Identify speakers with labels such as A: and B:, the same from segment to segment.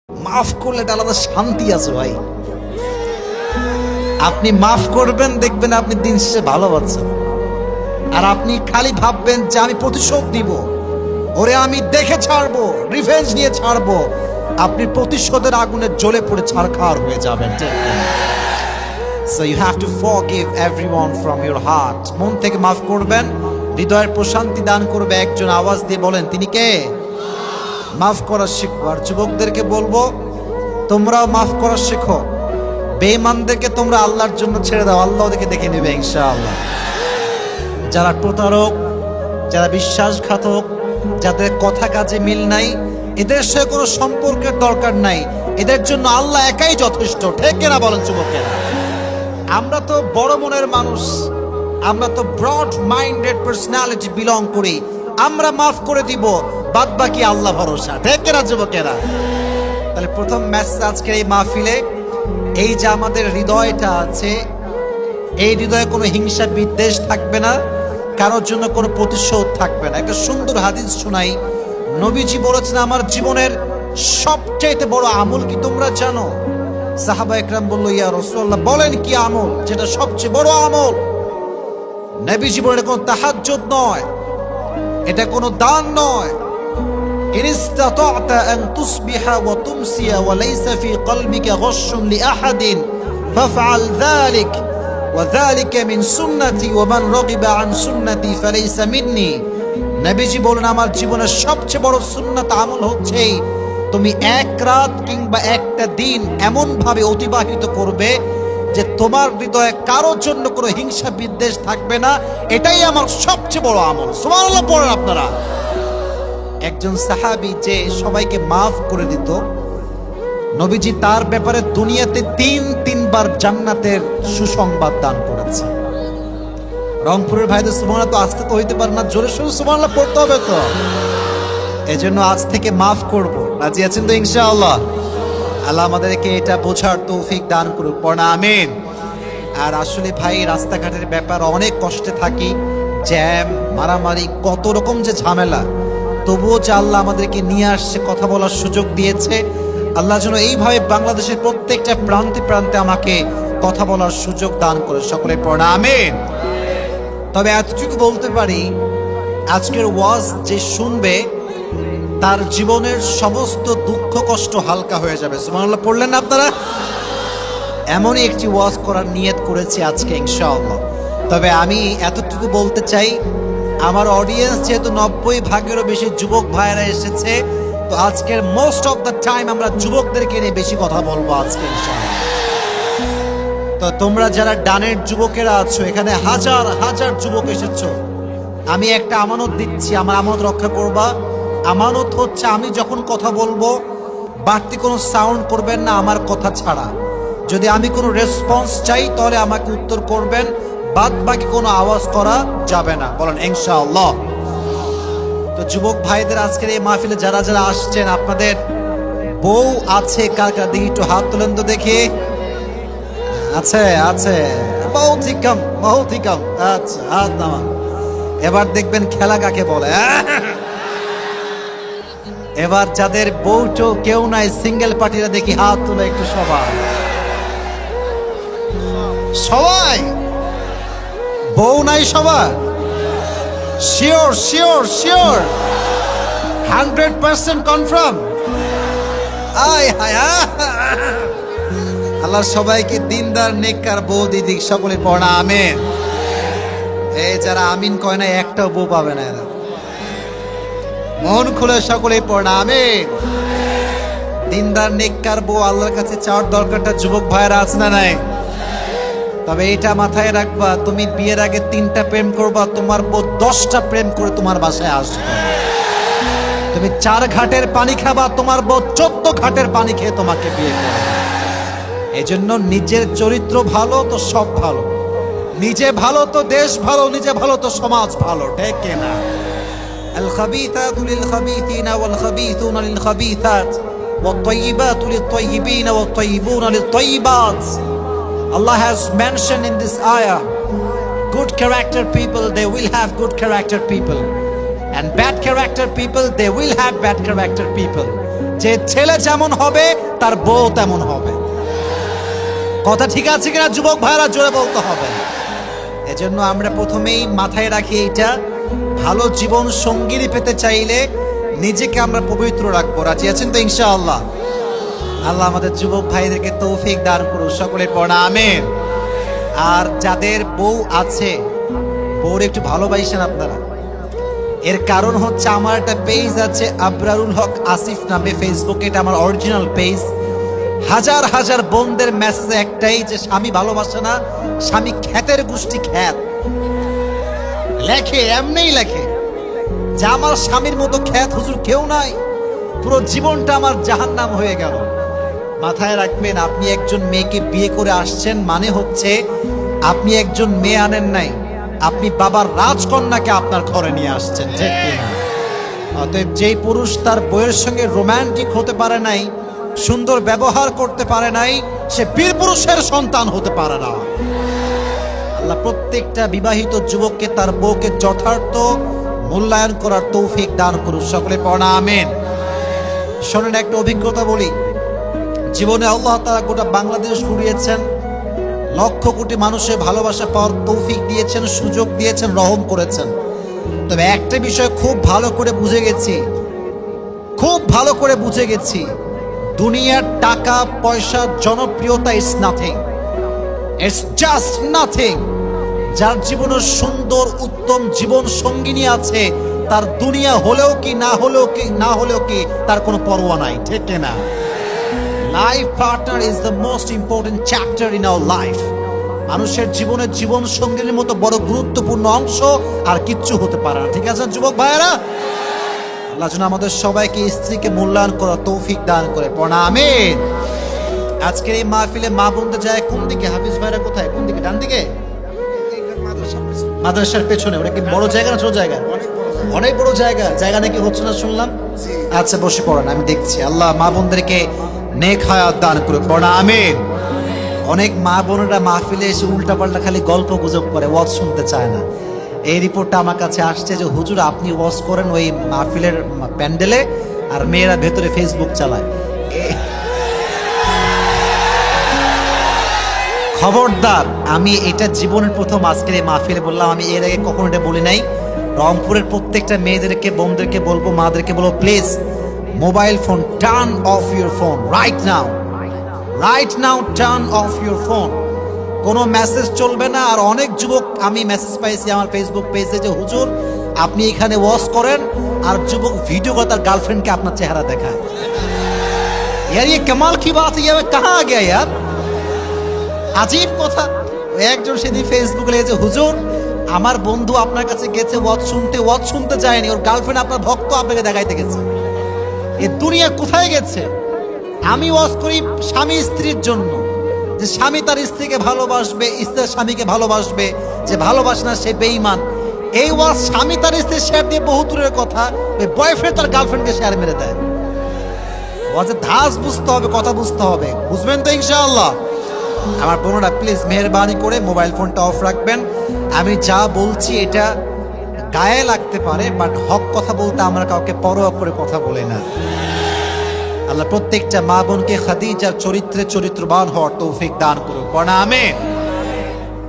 A: মাফ করলে একটা আলাদা শান্তি আছে ভাই। আপনি মাফ করবেন, দেখবেন আপনি দিন শেষে ভালো পাচ্ছেন। আর আপনি খালি ভাববেন যে আমি প্রতিশোধ দিব, ওরে আমি দেখে ছাড়বো, রিভেঞ্জ নিয়ে ছাড়বো, আপনি প্রতিশোধের আগুনে জ্বলে পড়ে ছারখার হয়ে যাবেন। So you have to forgive everyone from your heart. মন থেকে মাফ করবেন, হৃদয়ের প্রশান্তি দান করবে। একজন আওয়াজ দিয়ে বলেন, তিনি কে? মাফ করা শিখবো। আর যুবকদেরকে বলবো, তোমরাও মাফ করা শেখো। বেঈমানদেরকে তোমরা আল্লাহর জন্য ছেড়ে দাও, আল্লাহ ওদেরকে দেখে নেবে ইনশাআল্লাহ। যারা প্রতারক, যারা বিশ্বাসঘাতক, যাদের কথা কাজে মিল নাই, এদের সাথে কোনো সম্পর্কের দরকার নাই। এদের জন্য আল্লাহ একাই যথেষ্ট। ঠিক কিনা বলেন যুবকেরা? আমরা তো বড় মনের মানুষ, আমরা তো ব্রড মাইন্ডেড পার্সোনালিটি বিলং করি। আমরা মাফ করে দিব, বাদ বাকি আল্লাহ ভরসা। ঠিক কিনা যুবকেরা? তাহলে প্রথম মেসেজ আজকের এই মাহফিলে, এই যে আমাদের হৃদয়টা আছে, এই হৃদয়ে কোনো হিংসা বিদ্বেষ থাকবে না, কারোর জন্য কোনো প্রতিশোধ থাকবে না। একটা সুন্দর হাদিস শোনাই। নবীজি বলেছেন, আমার জীবনের সবচেয়ে বড় আমল কি তোমরা জানো? সাহাবা একরাম বলল, ইয়া রাসূলুল্লাহ, বলেন কি আমল যেটা সবচেয়ে বড় আমল? নবীজি বলেন, কোনো তাহাজ্জুদ নয়, এটা কোনো দান নয়। ইন ইসতাতা'তা আন তুসবিহা ওয়া তুমসিয়া ওয়া লাইসা ফি কলবিকা গাশশুন লিআহাদিন ফাফআল যালিক ওয়া যালিকা মিন সুন্নতি ওয়া মান রাগিবা আন সুন্নতি ফালাইসা মিন্নি। নবীজি বলেন, আমার জীবনের সবচেয়ে বড় সুন্নাত আমল হচ্ছে তুমি এক রাত কিংবা একটা দিন এমন ভাবে অতিবাহিত করবে যে তোমার হৃদয়ে কারোর জন্য কোনো হিংসা বিদ্বেষ থাকবে না। এটাই আমার সবচেয়ে বড় আমল। সুবহানাল্লাহ পড়েন আপনারা। একজন সাহাবী যে সবাইকে মাফ করে দিত, নবীজি তার ব্যাপারে দুনিয়াতে তিনবার জান্নাতের সুসংবাদ দান করেছে। রংপুরের ভাইদের সুবহানাল্লাহ তো আসতে তো হইতে পারে না, জোরে সোরে সুবহানাল্লাহ পড়তে হবে তো। এজন্য আজ থেকে মাফ করব। রাজি আছেন তো ইনশাআল্লাহ? আল্লাহ আমাদেরকে এটা বোঝার তৌফিক দান করুক, পড়া আমিন। আর আসলে ভাই, রাস্তাঘাটের ব্যাপার অনেক কষ্টে থাকি, জ্যাম, মারামারি, কত রকম যে ঝামেলা, তবুও যে আল্লাহ আমাদেরকে নিয়ে আসছে, কথা বলার সুযোগ দিয়েছে। আল্লাহ যেন এইভাবে বাংলাদেশের প্রত্যেকটা প্রান্তে প্রান্তে আমাকে কথা বলার সুযোগ দান করে। সকলে পড়া আমিন। তবে এতটুকু বলতে পারি, আজকের ওয়াজ যে শুনবে তার জীবনের সমস্ত দুঃখ কষ্ট হালকা হয়ে যাবে। সুবহানাল্লাহ পড়লেন না আপনারা? এমনই একটি ওয়াজ করার নিয়ত করেছি আজকে ইনশাআল্লাহ। তবে আমি এতটুকু বলতে চাই, আমার অডিয়েন্স যেহেতু 90% বেশি যুবক ভাইয়েরা এসেছে, তো আজকের মোস্ট অফ দ্য টাইম আমরা যুবকদেরকে নিয়ে বেশি কথা বলবো আজকে ইনশাআল্লাহ। তো তোমরা যারা ডানের যুবকেরা আছো, এখানে হাজার হাজার যুবক এসেছো, আমি একটা আমানত দিচ্ছি, আমার আমানত রক্ষা করবা। আমানত হচ্ছে, আমি যখন কথা বলবো বাড়তি কোনো সাউন্ড করবেন না আমার কথা ছাড়া। যদি আমি কোনো রেসপন্স চাই তাহলে আমাকে উত্তর করবেন, বাদ বাকি কোনো আওয়াজ করা যাবে না। বলেন ইনশাআল্লাহ। তো যুবক ভাইদের আজকের এই মাহফিলে যারা যারা আসছেন, আপনাদের বউ আছে কার কার? দেখি একটু হাত তুলেন তো দেখি। আছে আছে, বহুত হিকম, বহুত হিকম। আচ্ছা, হাত নামান। এবার দেখবেন খেলা কাকে বলে। এবার যাদের বউটো কেউ নাই, সিঙ্গেল পার্টিরা দেখি হাত তুলে একটু। সবাই সবাই বউ নাই সবার? Sure sure sure, 100% confirm? Allah সবাইকে দিনদার নেককার বউ দিদিক, সকলে পড়া আমিন। এই যারা আমিন কয় না, একটাও বউ পাবে না এরা। মন খুলে সকলে পড়া আমিন। দিনদার নেককার বউ আল্লাহর কাছে চাওয়ার দরকারটা যুবক ভাইয়েরা আছে না নাই? তবে এটা মাথায় রাখবা, তুমি বিয়ের আগে 3টা প্রেম করবা, তোমার বউ 10টা প্রেম করে তোমার বাসায় আসবে। তুমি 4 ঘাটের পানি খাবা, তোমার বউ 14 ঘাটের পানি খেয়ে তোমাকে বিয়ে করবে। এই জন্য নিজের চরিত্র ভালো তো সব ভালো, নিজে ভালো তো দেশ ভালো, নিজে ভালো তো সমাজ ভালো। ঠিক কিনা? আল খাবিথাতু লিল খাবিথিনা ওয়াল খাবিথুনা লিল খাবিথাত ওয়াত তাইয়িবাতু লিত তাইয়িবিনা ওয়াত তাইয়িবুনা লিত তাইয়িবাত। Allah has mentioned in this ayah, good character people, they will have good character people, and bad character people, they will have bad character people. যে ছেলে যেমন হবে তার বউ তেমন হবে। কথা ঠিক আছে কিনা যুবক ভাইরা, জোরে বলতে হবে। এজন্য আমরা প্রথমেই মাথায় রাখি এইটা, ভালো জীবন সঙ্গিনী পেতে চাইলে নিজেকে আমরা পবিত্র রাখবো। রাজি আছেন তো ইনশাআল্লাহ? আল্লাহ আমাদের যুবক ভাইদেরকে তৌফিক দান করুন, সকলে পড়া আমিন। আর যাদের বউ আছে, বউর একটু ভালোবাসেন আপনারা। এর কারণ হচ্ছে আমার একটা পেজ আছে আবরারুল হক আসিফ নামে ফেসবুকে, এটা আমার অরিজিনাল পেজ। হাজার হাজার বোনদের মেসেজ একটাই, যে স্বামী ভালোবাসে না, স্বামী খ্যাতের গোষ্ঠী খ্যাত। লেখে, এমনিই লেখে যে আমার স্বামীর মতো খ্যাত হুজুর কেউ নাই, পুরো জীবনটা আমার জাহান্নাম হয়ে গেল। মাথায় রাখবেন, আপনি একজন মেয়েকে বিয়ে করে আসছেন মানে হচ্ছে আপনি একজন মেয়ে আনেন নাই, আপনি বাবার রাজকন্যাকে আপনার ঘরে নিয়ে আসছেন, ঠিক কিনা? অতএব যেই পুরুষ তার বউয়ের সঙ্গে রোমান্টিক হতে পারে নাই, সুন্দর ব্যবহার করতে পারে নাই, সে বীর পুরুষের সন্তান হতে পারে না। আল্লাহ প্রত্যেকটা বিবাহিত যুবককে তার বউকে যথার্থ মূল্যায়ন করার তৌফিক দান করুন, সকলে পড়া আমিন। শোনেন, একটা অভিজ্ঞতা বলি। জীবনে আল্লাহ তাআলা গোটা বাংলাদেশ ঘুরিয়েছেন, লক্ষ কোটি মানুষের ভালোবাসা পাওয়ার তৌফিক দিয়েছেন, সুযোগ দিয়েছেন, রহম করেছেন। তবে একটা বিষয় খুব ভালো করে বুঝে গেছি, খুব ভালো করে বুঝে গেছি, দুনিয়ার টাকা পয়সা জনপ্রিয়তা is nothing, it's just nothing. যার জীবনে সুন্দর উত্তম জীবন সঙ্গিনী আছে, তার দুনিয়া হলেও কি না হলেও কি তার কোনো পরোয়া নাই, ঠিক না? Life partner is the most important chapter in our life. মানুষের জীবনে জীবন সঙ্গিনীর মতো বড় গুরুত্বপূর্ণ অংশ আর কিচ্ছু হতে পারে না, ঠিক আছে যুবক ভাইয়েরা? আল্লাহ যেন আমাদের সবাইকে স্ত্রীকে মূল্যায়ন করার তৌফিক দান করে, পড়া আমিন। আজকের এই মাহফিলে মা বোনদের যায় কোন দিকে? হাফিজ ভাইরা কোথায়, কোন দিকে? ডান দিকে, মাদ্রাসার পেছনে। ওটা কি বড় জায়গা না ছোট জায়গা? অনেক বড় জায়গা। জায়গা নাকি হচ্ছে না শুনলাম। আচ্ছা বসে পড়েন, আমি দেখছি। আল্লাহ মা বোনদেরকে নেক হায়াত দান করে, পড়া আমিন। অনেক মা বোনেরা মাহফিলে এসে উল্টাপাল্টা খালি গল্প গুজব করে, ওয়াজ শুনতে চায় না। এই রিপোর্টটা আমার কাছে আসছে যে হুজুর আপনি ওয়াজ করেন ওই মাহফিলের প্যান্ডেলে, আর মেয়েরা ভেতরে ফেসবুক চালায়। খবরদার, আমি এটা জীবনের প্রথম আজকের এই মাহফিলে বললাম, আমি এর আগে কখনো এটা বলি নাই। রংপুরের প্রত্যেকটা মেয়েদেরকে, বোনদেরকে বলবো, মাদেরকে বলবো, please mobile phone turn off your phone right now, right now turn off your phone. কোনো মেসেজ চলবে না। আর অনেক যুবক আমি মেসেজ পাইছি আমার ফেসবুক পেজে যে হুজুর আপনি এখানে ওয়াজ করেন, আর যুবক ভিডিও করে তার গার্লফ্রেন্ডকে আপনার চেহারা দেখায়। यार ये कमाल की बात है, ये कहाँ आ गया यार, আজীব কথা। একজন সেদিন ফেসবুকে লিখেছে, হুজুর আমার বন্ধু আপনার কাছে গেছে ওয়াজ শুনতে যায়নি, ওর গার্লফ্রেন্ড আপনার ভক্ত আপনাকে দেখাইতে গেছে। এ দুনিয়া কোথায় গেছে? আমি ওয়াজ করি স্বামী স্ত্রীর জন্য, যে স্বামী তার স্ত্রীকে ভালোবাসবে, স্ত্রী স্বামীকে ভালোবাসবে, যে ভালোবাসে না সে বেঈমান। এই ওয়াজ স্বামী তার স্ত্রী শেয়ার দিয়ে বহু দূরের কথা, ওই বয়ফ্রেন্ড তার গার্লফ্রেন্ডকে শেয়ার মেরে দেয়। ওয়াজের ধাস বুঝতে হবে, কথা বুঝতে হবে, বুঝবেন তো ইনশাআল্লাহ? আমার বোনেরা প্লিজ মেহরবানি করে মোবাইল ফোনটা অফ রাখবেন। আমি যা বলছি এটা গায়ে লাগতে পারে, বাট হক কথা বলতে আমরা কাউকে পরোয়া করে কথা বলি না। আল্লাহ প্রত্যেকটা মা বোনকে খাদিজার চরিত্রে চরিত্রবান হওয়ার তৌফিক দান করুন, পড়া আমিন।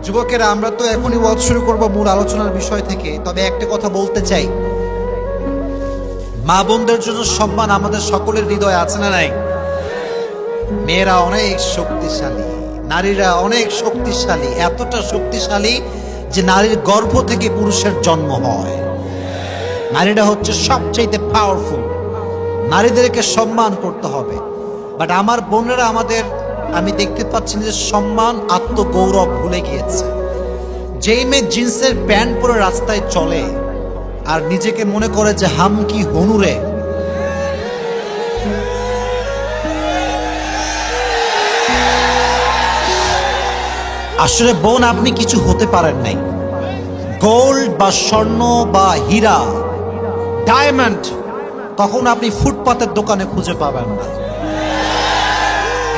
A: যুবকেরা, আমরা তো এখনই ওয়াজ শুরু করব মূল আলোচনার বিষয় থেকে। তবে একটা কথা বলতে চাই, মা বোনদের জন্য সম্মান আমাদের সকলের হৃদয়ে আছে না নাই? মেয়েরা অনেক শক্তিশালী, নারীরা অনেক শক্তিশালী, এতটা শক্তিশালী যে নারীর গর্ভ থেকে পুরুষের জন্ম হয়। নারীরা হচ্ছে সবচেয়ে পাওয়ারফুল। নারীদেরকে সম্মান করতে হবে। বাট আমার বোনেরা আমাদের, আমি দেখতে পাচ্ছি যে সম্মান, আত্মগৌরব ভুলে গিয়েছে। যেই মেয়ে জিন্সের প্যান্ট পরে রাস্তায় চলে আর নিজেকে মনে করে যে হাম কি হনুরে, আসলে বোন আপনি কিছু হতে পারেন নাই। গোল্ড বা স্বর্ণ বা হীরা, ডায়মন্ড তখন আপনি ফুটপাতের দোকানে খুঁজে পাবেন না।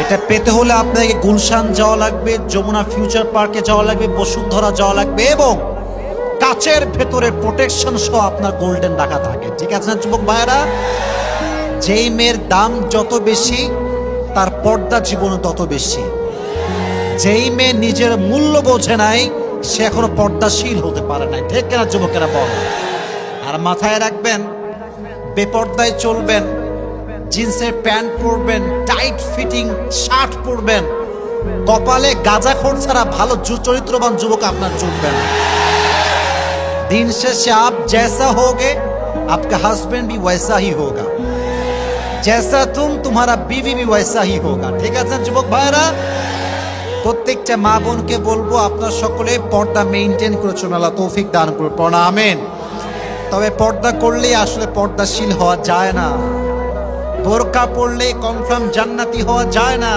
A: এটা পেতে হলে আপনাকে গুলশান যাওয়া লাগবে, যমুনা ফিউচার পার্কে যাওয়া লাগবে, বসুন্ধরা যাওয়া লাগবে, এবং কাচের ভেতরে প্রোটেকশন সহ আপনার গোল্ডেন রাখা থাকে, ঠিক আছে না যুবক ভাইয়েরা? যেই মেয়ের দাম যত বেশি তার পর্দা জীবনে তত বেশি। যেই মেয়ে নিজের মূল্য বোঝে নাই সে এখনো পর্দাশীল হতে পারে নাই। ঠিক কিনা যুবকেরা বলো? আর মাথায় রাখবেন, বেপর্দায় চলবেন, জিন্সের প্যান্ট পরবেন, টাইট ফিটিং শার্ট পরবেন, কপালে গাঁজাখোর ছাড়া ভালো চরিত্রবান যুবক আপনার জুটবে না। दिन शेष आप जैसा होगे आपका हस्बैंड भी वैसा ही होगा, जैसा तुम्हारा बीवी भी वैसा ही होगा। ठीक আছে যুবক ভাইরা, প্রত্যেকটা মা বোনকে বলবো আপনার সকলে পর্দা মেইনটেইন করে চলুন, আল্লাহ তৌফিক দান করুন। পড়া আমিন। তবে পর্দা করলেই আসলে পর্দাশীল হওয়া যায় না, বোরকা পরলে কনফার্ম জান্নাতি হওয়া যায় না।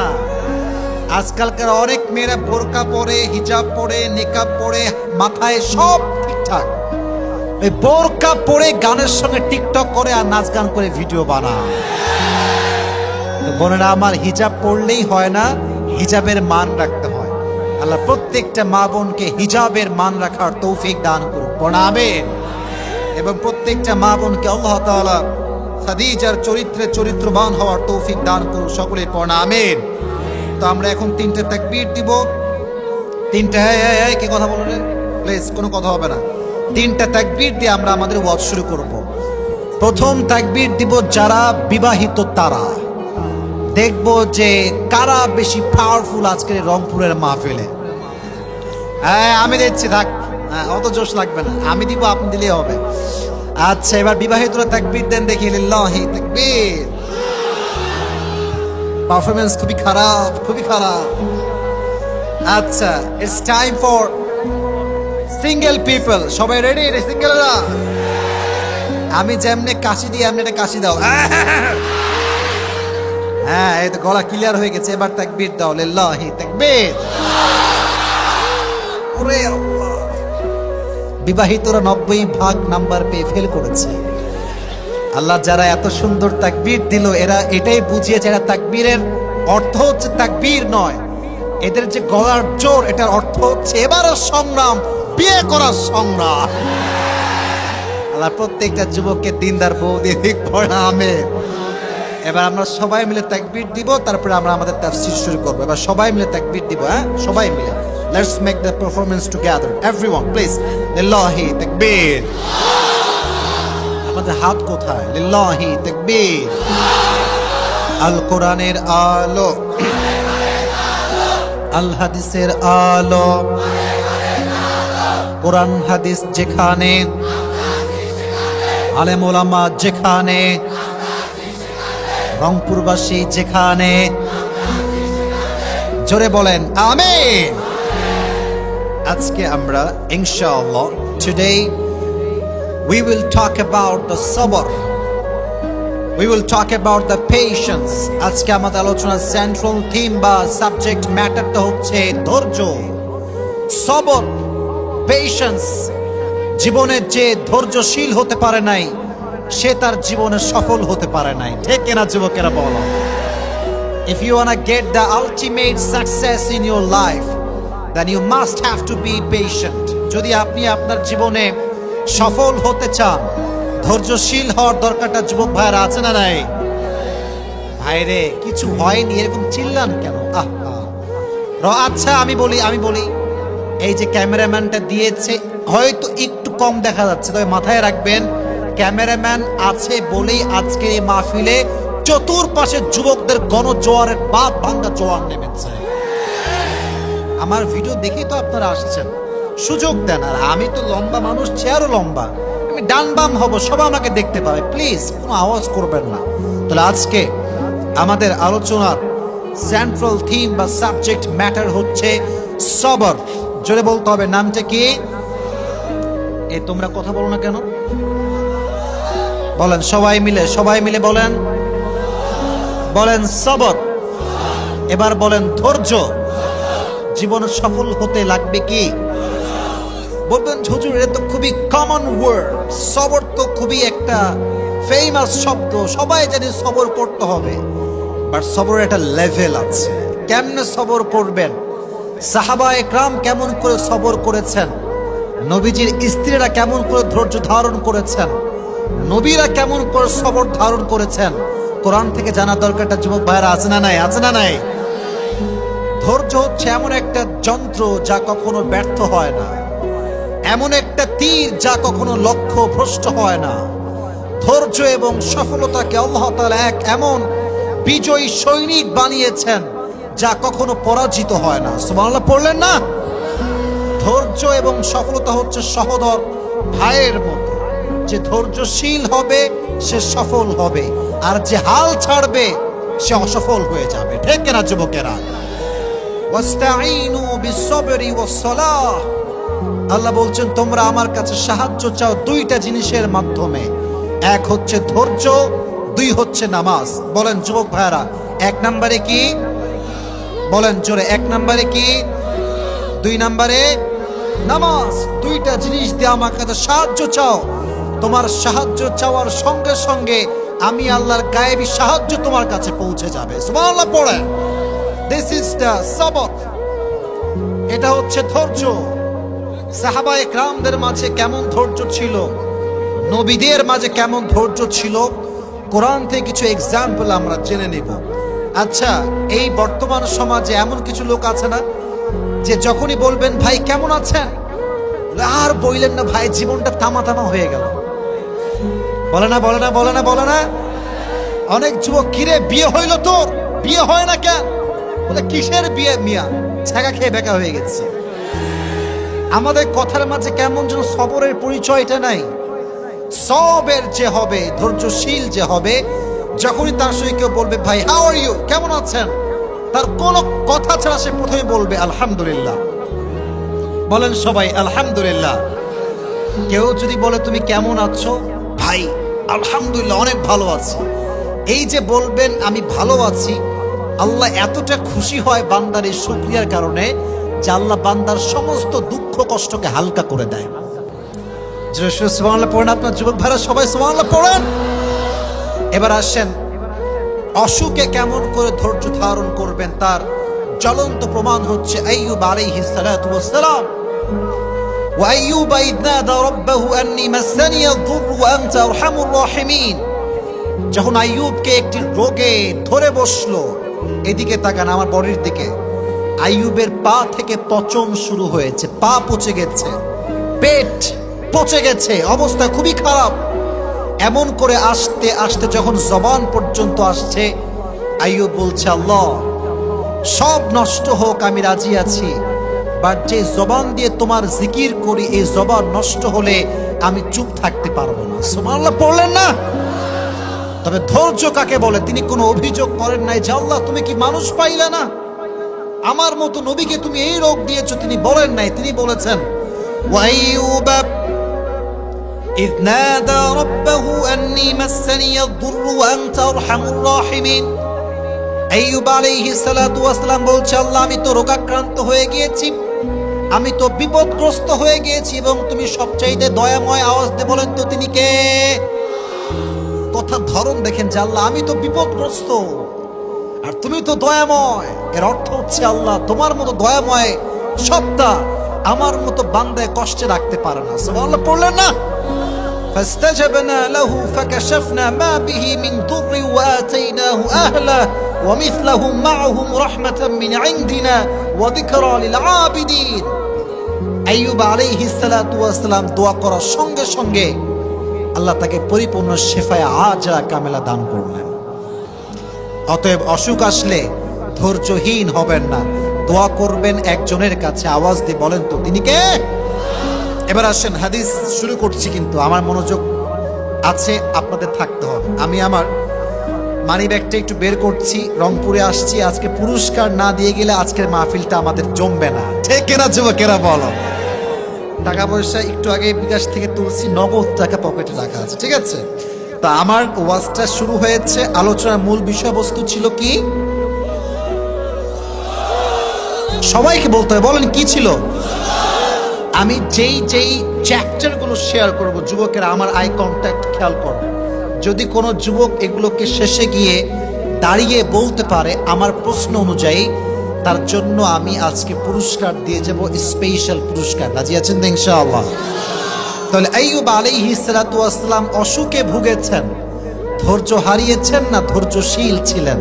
A: আজকালকার অনেক মেয়েরা বোরকা পরে, হিজাব পরে, নিকাব পরে, মাথায় সব ঠিকঠাক, এই বোরকা পরে গানের সঙ্গে টিকটক করে আর নাচ গান করে ভিডিও বানায়। বোনেরা আমার, হিজাব পড়লেই হয় না, হিজাবের মান রাখতে হয়। আল্লাহ প্রত্যেকটা মা বোনকে হিজাবের মান রাখার তৌফিক দান করুন। আমিন। এবং প্রত্যেকটা মা বোনকে আল্লাহ তাআলা খাদিজার চরিত্রে চরিত্রবান হওয়ার তৌফিক দান করুন। সকলে পড়া আমিন। তো আমরা এখন 3টে তাকবীর দিব। 3টে কি কথা বললেন প্লিজ, কোনো কথা হবে না। 3টা তাকবীর দিয়ে আমরা আমাদের ওয়াজ শুরু করব। প্রথম তাকবীর দিব যারা বিবাহিত তারা, দেখবো যে কারা বেশি পাওয়ারফুল আজকের রংপুরের মাহফিলে। হ্যাঁ আমি দিচ্ছি, থাক, অত জোশ লাগবে না, আমি দিব, আপনি দিলেই হবে। আচ্ছা এবার বিবাহিতরা তাকবীর দেন দেখি, লিল্লাহি তাকবীর। পারফরমেন্স খুবই খারাপ, খুবই খারাপ। আচ্ছা it's time for single people. সবাই রেডি? সিঙ্গেলরা আমি যেমনে কাশি দিই আপনি একটা কাশি দাও। হ্যাঁ এই তো গলা ক্লিয়ার হয়ে গেছে। এবার তাকবীর দাও, লিল্লাহি তাকবীর। ওরে আল্লাহ, বিবাহিতরা 90% নাম্বার পেয়ে ফেল করেছে। আল্লাহ যারা এত সুন্দর তাকবীর দিল, এরা এটাই বুঝিয়েছে এরা তাকবীরের অর্থ হচ্ছে তাকবীর নয়, এদের যে গলার জোর এটার অর্থ হচ্ছে এবারের সংগ্রাম বিয়ে করার সংগ্রাম। আল্লাহ প্রত্যেকটা যুবককে দিনদার বউ দিয়ে দিক। পড়া আমিন। এবার আমরা সবাই মিলে তাকবীর দিব, তারপরে আমরা আমাদের তাফসীর শুরু করব। এবার সবাই মিলে তাকবীর দিব। হ্যাঁ সবাই মিলে, let's make the performance together. Everyone please, লিল্লাহি তাকবীর। আমাদের হাত কোথায়? লিল্লাহি তাকবীর। আল কোরআনের আলো, আল হাদিসের আলো, কোরআন হাদিস যেখানে, আলেম ওলামা যেখানে, রংপুরবাসী যেখানে, জোরে বলেন আমিন। আজকে আমরা ইনশাআল্লাহ, today we will talk about the sabr, we will talk about the patience. আজকে আমাদের আলোচনার সেন্ট্রাল থিম বা সাবজেক্ট ম্যাটারটা হচ্ছে ধৈর্য, সবর, পেশেন্স। জীবনে যে ধৈর্যশীল হতে পারে নাই সে তার জীবনে সফল হতে পারে নাই। ঠিক কিনা যুবকেরা বলো? If you wanna get the ultimate success in your life, then you must have to be patient. যদি আপনি আপনার জীবনে সফল হতে চান, ধৈর্যশীল হওয়ার দরকারটা যুবক ভাইরা আছে না নাই? ভাইরে কিছু হয়নি এরকম চিল্লান কেন? আচ্ছা আমি বলি এই যে ক্যামেরাম্যানটা দিয়েছে হয়তো একটু কম দেখা যাচ্ছে, তবে মাথায় রাখবেন ক্যামেরাম্যান আছে বলেই আজকে এই মাহফিলে চতুর্পাশে যুবকদের গণজোয়ারের বাপ ভাঙ্গা জোয়ার নেমেছে। আমার ভিডিও দেখেই তো আপনারা আসছেন, সুযোগ দেন। আর আমি তো লম্বা মানুষ, চেয়ারও লম্বা, আমি ডান বাম হব, সবাই আমাকে দেখতে পাবে। প্লিজ কোনো আওয়াজ করবেন না। তাহলে আজকে আমাদের আলোচনার সেন্ট্রাল থিম বা সাবজেক্ট ম্যাটার হচ্ছে সবর। জোরে বলতে হবে, নামটা কি? এ তোমরা কথা বলো না কেন? বলেন সবাই মিলে বলেন সবর। এবার বলেন ধৈর্য। জীবনে সফল হতে লাগবে কি? বলবেন হুজুর এটা তো খুবই কমন ওয়ার্ড, সবর তো খুবই একটা ফেমাস শব্দ, সবাই জানে সবর করতে হবে। বাট সবর একটা লেভেল আছে। কেমনে সবর করবেন? সাহাবা একরাম কেমন করে সবর করেছেন, নবীজির স্ত্রীরা কেমন করে ধৈর্য ধারণ করেছেন, নবীরা কেমন করে সবর ধারণ করেছেন, কোরআন থেকে জানার দরকারটা যুবক ভাইরা আছে না নাই? আছে না নাই? ধৈর্য হচ্ছে এমন একটা যন্ত্র যা কখনো ব্যর্থ হয় না, এমন একটা তীর যা কখনো লক্ষ্য ভ্রষ্ট হয় না। ধৈর্য এবং সফলতাকে আল্লাহ তাআলা এক এমন বিজয়ী সৈনিক বানিয়েছেন যা কখনো পরাজিত হয় না। সুবহানাল্লাহ পড়লেন না? ধৈর্য এবং সফলতা হচ্ছে সহোদর ভাইয়ের মতো। যে ধৈর্যশীল হবে সে সফল হবে, আর যে হাল ছাড়বে সে অসফল হয়ে যাবে। ঠিক কিনা যুবকেরা? ওয়াস্তাঈনু বিস-সাবরি ওয়াস-সালাহ। আল্লাহ বলছেন তোমরা আমার কাছে সাহায্য চাও দুইটা জিনিসের মাধ্যমে, এক হচ্ছে ধৈর্য, দুই হচ্ছে নামাজ। বলেন যুবক ভাইরা, এক নম্বরে কি? বলেন জোরে, এক নম্বরে কি? দুই নম্বরে নামাজ। দুইটা জিনিস দিয়ে আমার কাছে সাহায্য চাও। তোমার সাহায্য চাওয়ার সঙ্গে সঙ্গে আমি আল্লাহর গায়েবী সাহায্য তোমার কাছে পৌঁছে যাবে। সুবহানাল্লাহ পড়ে। দিস ইজ দ্য সাবর। এটা হচ্ছে ধৈর্য। সাহাবায়ে কেরামদের মাঝে কেমন ধৈর্য ছিল, নবীদের মাঝে কেমন ধৈর্য ছিল, কোরআন থেকে কিছু এক্সাম্পল আমরা জেনে নেব। আচ্ছা, এই বর্তমান সমাজে এমন কিছু লোক আছে না যে যখনই বলবেন ভাই কেমন আছেন, আর বললেন না ভাই, জীবনটা তামা তামা হয়ে গেল। বলে না, বলে না, বলে না, বলে না। অনেক যুবক, কিরে বিয়ে হইল তোর? বিয়ে হয় না কেন? বলে কিসের বিয়ে মিয়া, ছাগা খেয়ে বেকা হয়ে গেছে। আমাদের কথার মাঝে কেমন যেন সবরের পরিচয়টা নাই। সবের যে হবে, ধৈর্যশীল যে হবে, যখনই তার সঙ্গে কেউ বলবে ভাই হাউ আর ইউ, কেমন আছেন, তার কোনো কথা ছাড়া সে প্রথমে বলবে আলহামদুলিল্লাহ। বলেন সবাই আলহামদুলিল্লাহ। কেউ যদি বলে তুমি কেমন আছো, ভাই আলহামদুলিল্লাহ অনেক ভালো আছি, এই যে বলবেন আমি ভালো আছি, আল্লাহ এতটা খুশি হয় বান্দার এই শুকরিয়ার কারণে যে আল্লাহ বান্দার সমস্ত দুঃখ কষ্টকে হালকা করে দেয়। সুবহানাল্লাহ পড়েন আপনার যুবক ভাইরা, সবাই সুবহানাল্লাহ পড়েন। এবার আসেন, অসুখে কেমন করে ধৈর্য ধারণ করবেন তার জ্বলন্ত প্রমাণ হচ্ছে আইয়ুব আলাইহিস সালাতু ওয়াস সালাম। ওয়া আইয়ুব ইয নাদা রাব্বাহু আন্নী মাসানি আয-যুররু ওয়া আনতা আরহামুর রাহিমিন। যখন আইয়ুবকে একটি রোগে ধরে বসলো, এদিকে তাকান আমার বডির দিকে, আইয়ুবের পা থেকে পচন শুরু হয়েছে, পা পচে গেছে, পেট পচে গেছে, অবস্থা খুবই খারাপ। এমন করে আসতে আসতে যখন জবান পর্যন্ত আসছে, আইয়ুব বলছে আল্লাহ সব নষ্ট হোক আমি রাজি আছি, বাট যে জবান দিয়ে তোমার জিকির করি এই জবান নষ্ট হলে আমি চুপ থাকতে পারবো না। সুবহানাল্লাহ পড়লেন না? তবে ধৈর্য কাকে বলে? তিনি কোনো অভিযোগ করেন নাই যে আল্লাহ তুমি কি মানুষ পাইলে না, আমার মতো নবীকে তুমি এই রোগ দিয়েছো। তিনি বলেন নাই, তিনি বলেছেন ওয়াইয়ুব إذ نادى ربه أني مسني الضر وأنت أرحم الراحمين। আইয়ুব আলাইহিস সালাতু ওয়াস সালাম বলছে আল্লাহ আমি তো রোগাক্রান্ত হয়ে গিয়েছি, আমি তো বিপদগ্রস্ত হয়ে গিয়েছি, এবং তুমি সবচাইতে দয়াময়। আওয়াজ দিয়ে বলেন তো তিনি কে? কথার ধরন দেখেন যে আল্লাহ আমি তো বিপদগ্রস্ত আর তুমি তো দয়াময়। এর অর্থ হচ্ছে আল্লাহ তোমার মতো দয়াময় সত্তা আমার মতো বান্দায় কষ্টে রাখতে পারে না। সুবহানাল্লাহ পড়লেন না? فاستجبنا له فكشفنا ما به من ضر وآتيناه أهله ومثلهم معهم رحمة من عندنا وذكرى للعابدين। আইয়ুব আলাইহিস সালাতু ওয়াস সালাম দোয়া করার সঙ্গে সঙ্গে আল্লাহ তাকে পরিপূর্ণ শেফায়ে আজরা কামেলা দান করলেন। অতএব অসুখ আসলে ধৈর্যহীন হবেন না, দোয়া করবেন একজনের কাছে। আওয়াজ দিয়ে বলেন তো তিনি কে? এবার আসেন, হাদিস শুরু করছি, কিন্তু আমার মনোযোগ আছে, আপনাদের থাকতে হবে। আমি আমার মানি ব্যাগটা একটু বের করছি, রংপুরে আসছি, আজকে পুরস্কার না দিয়ে গেলে আজকের মাহফিলটা আমাদের জমবে না। ঠিক কিনা যুবকেরা বলো? টাকা পয়সা একটু আগে বিকাশ থেকে তুলছি, নগদ টাকা পকেটে রাখা আছে, ঠিক আছে? তা আমার ওয়াজটা শুরু হয়েছে, আলোচনার মূল বিষয়বস্তু ছিল কি? সবাইকে বলতে হবে, বলেন কি ছিল? আমি যেই যেই চ্যাপ্টারগুলো শেয়ার করব, যুবকেরা আমার আই কন্ট্যাক্ট খেয়াল করো। যদি কোনো যুবক এগুলোকে শেষে গিয়ে দাঁড়িয়ে বলতে পারে আমার প্রশ্ন অনুযায়ী, তার জন্য আমি আজকে পুরস্কার দিয়ে যাব, স্পেশাল পুরস্কার। রাজি আছেন তো ইনশাআল্লাহ? তাহলে আইয়ুব আলাইহিস সালাতু ওয়াস সালাম অসুখে ভুগেছেন, ধৈর্য হারিয়েছেন না ধৈর্যশীল ছিলেন?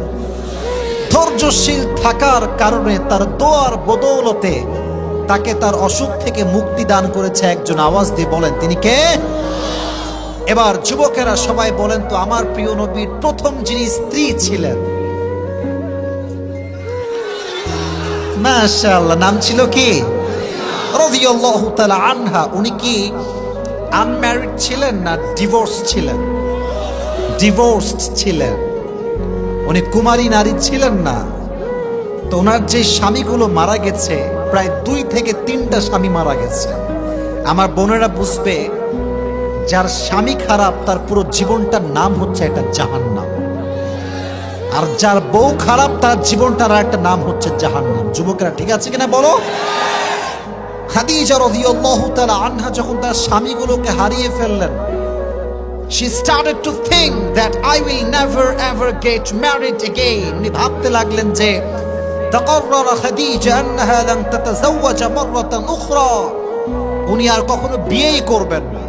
A: ধৈর্যশীল থাকার কারণে তার দোয়ার বদৌলতে তাকে তার অসুখ থেকে মুক্তি দান করেছে একজন। আওয়াজ দিয়ে বলেন তিনি কে? এবার যুবকেরা সবাই বলেন তো আমার প্রিয় নবীর প্রথম যিনি স্ত্রী ছিলেন, মাশাআল্লাহ, নাম ছিল কি? রাদিয়াল্লাহু তাআলা আনহা। উনি কি আনম্যারিড ছিলেন না ডিভোর্স ছিলেন? ডিভোর্সড ছিলেন। উনি কুমারী নারী ছিলেন না। তো ওনার যে স্বামীগুলো মারা গেছে, প্রায় 2 থেকে 3টা স্বামী মারা গেছে। আমার বোনেরা বুঝবে, যার স্বামী খারাপ তার পুরো জীবনটার নাম হচ্ছে একটা জাহান্নাম, আর যার বউ খারাপ তার জীবনটার একটা নাম হচ্ছে জাহান্নাম। যুবকেরা ঠিক আছে কিনা বলো? খাদিজা রাদিয়াল্লাহু তাআলা আনহা যখন তার স্বামীগুলোকে হারিয়ে ফেললেন, she started to think that I will never ever get married again. উনি ভাবতে লাগলেন যে تقرر خديجة أنها لن تتزوج مرة أخرى. উনি আর কখনো বিয়েই করবেন না।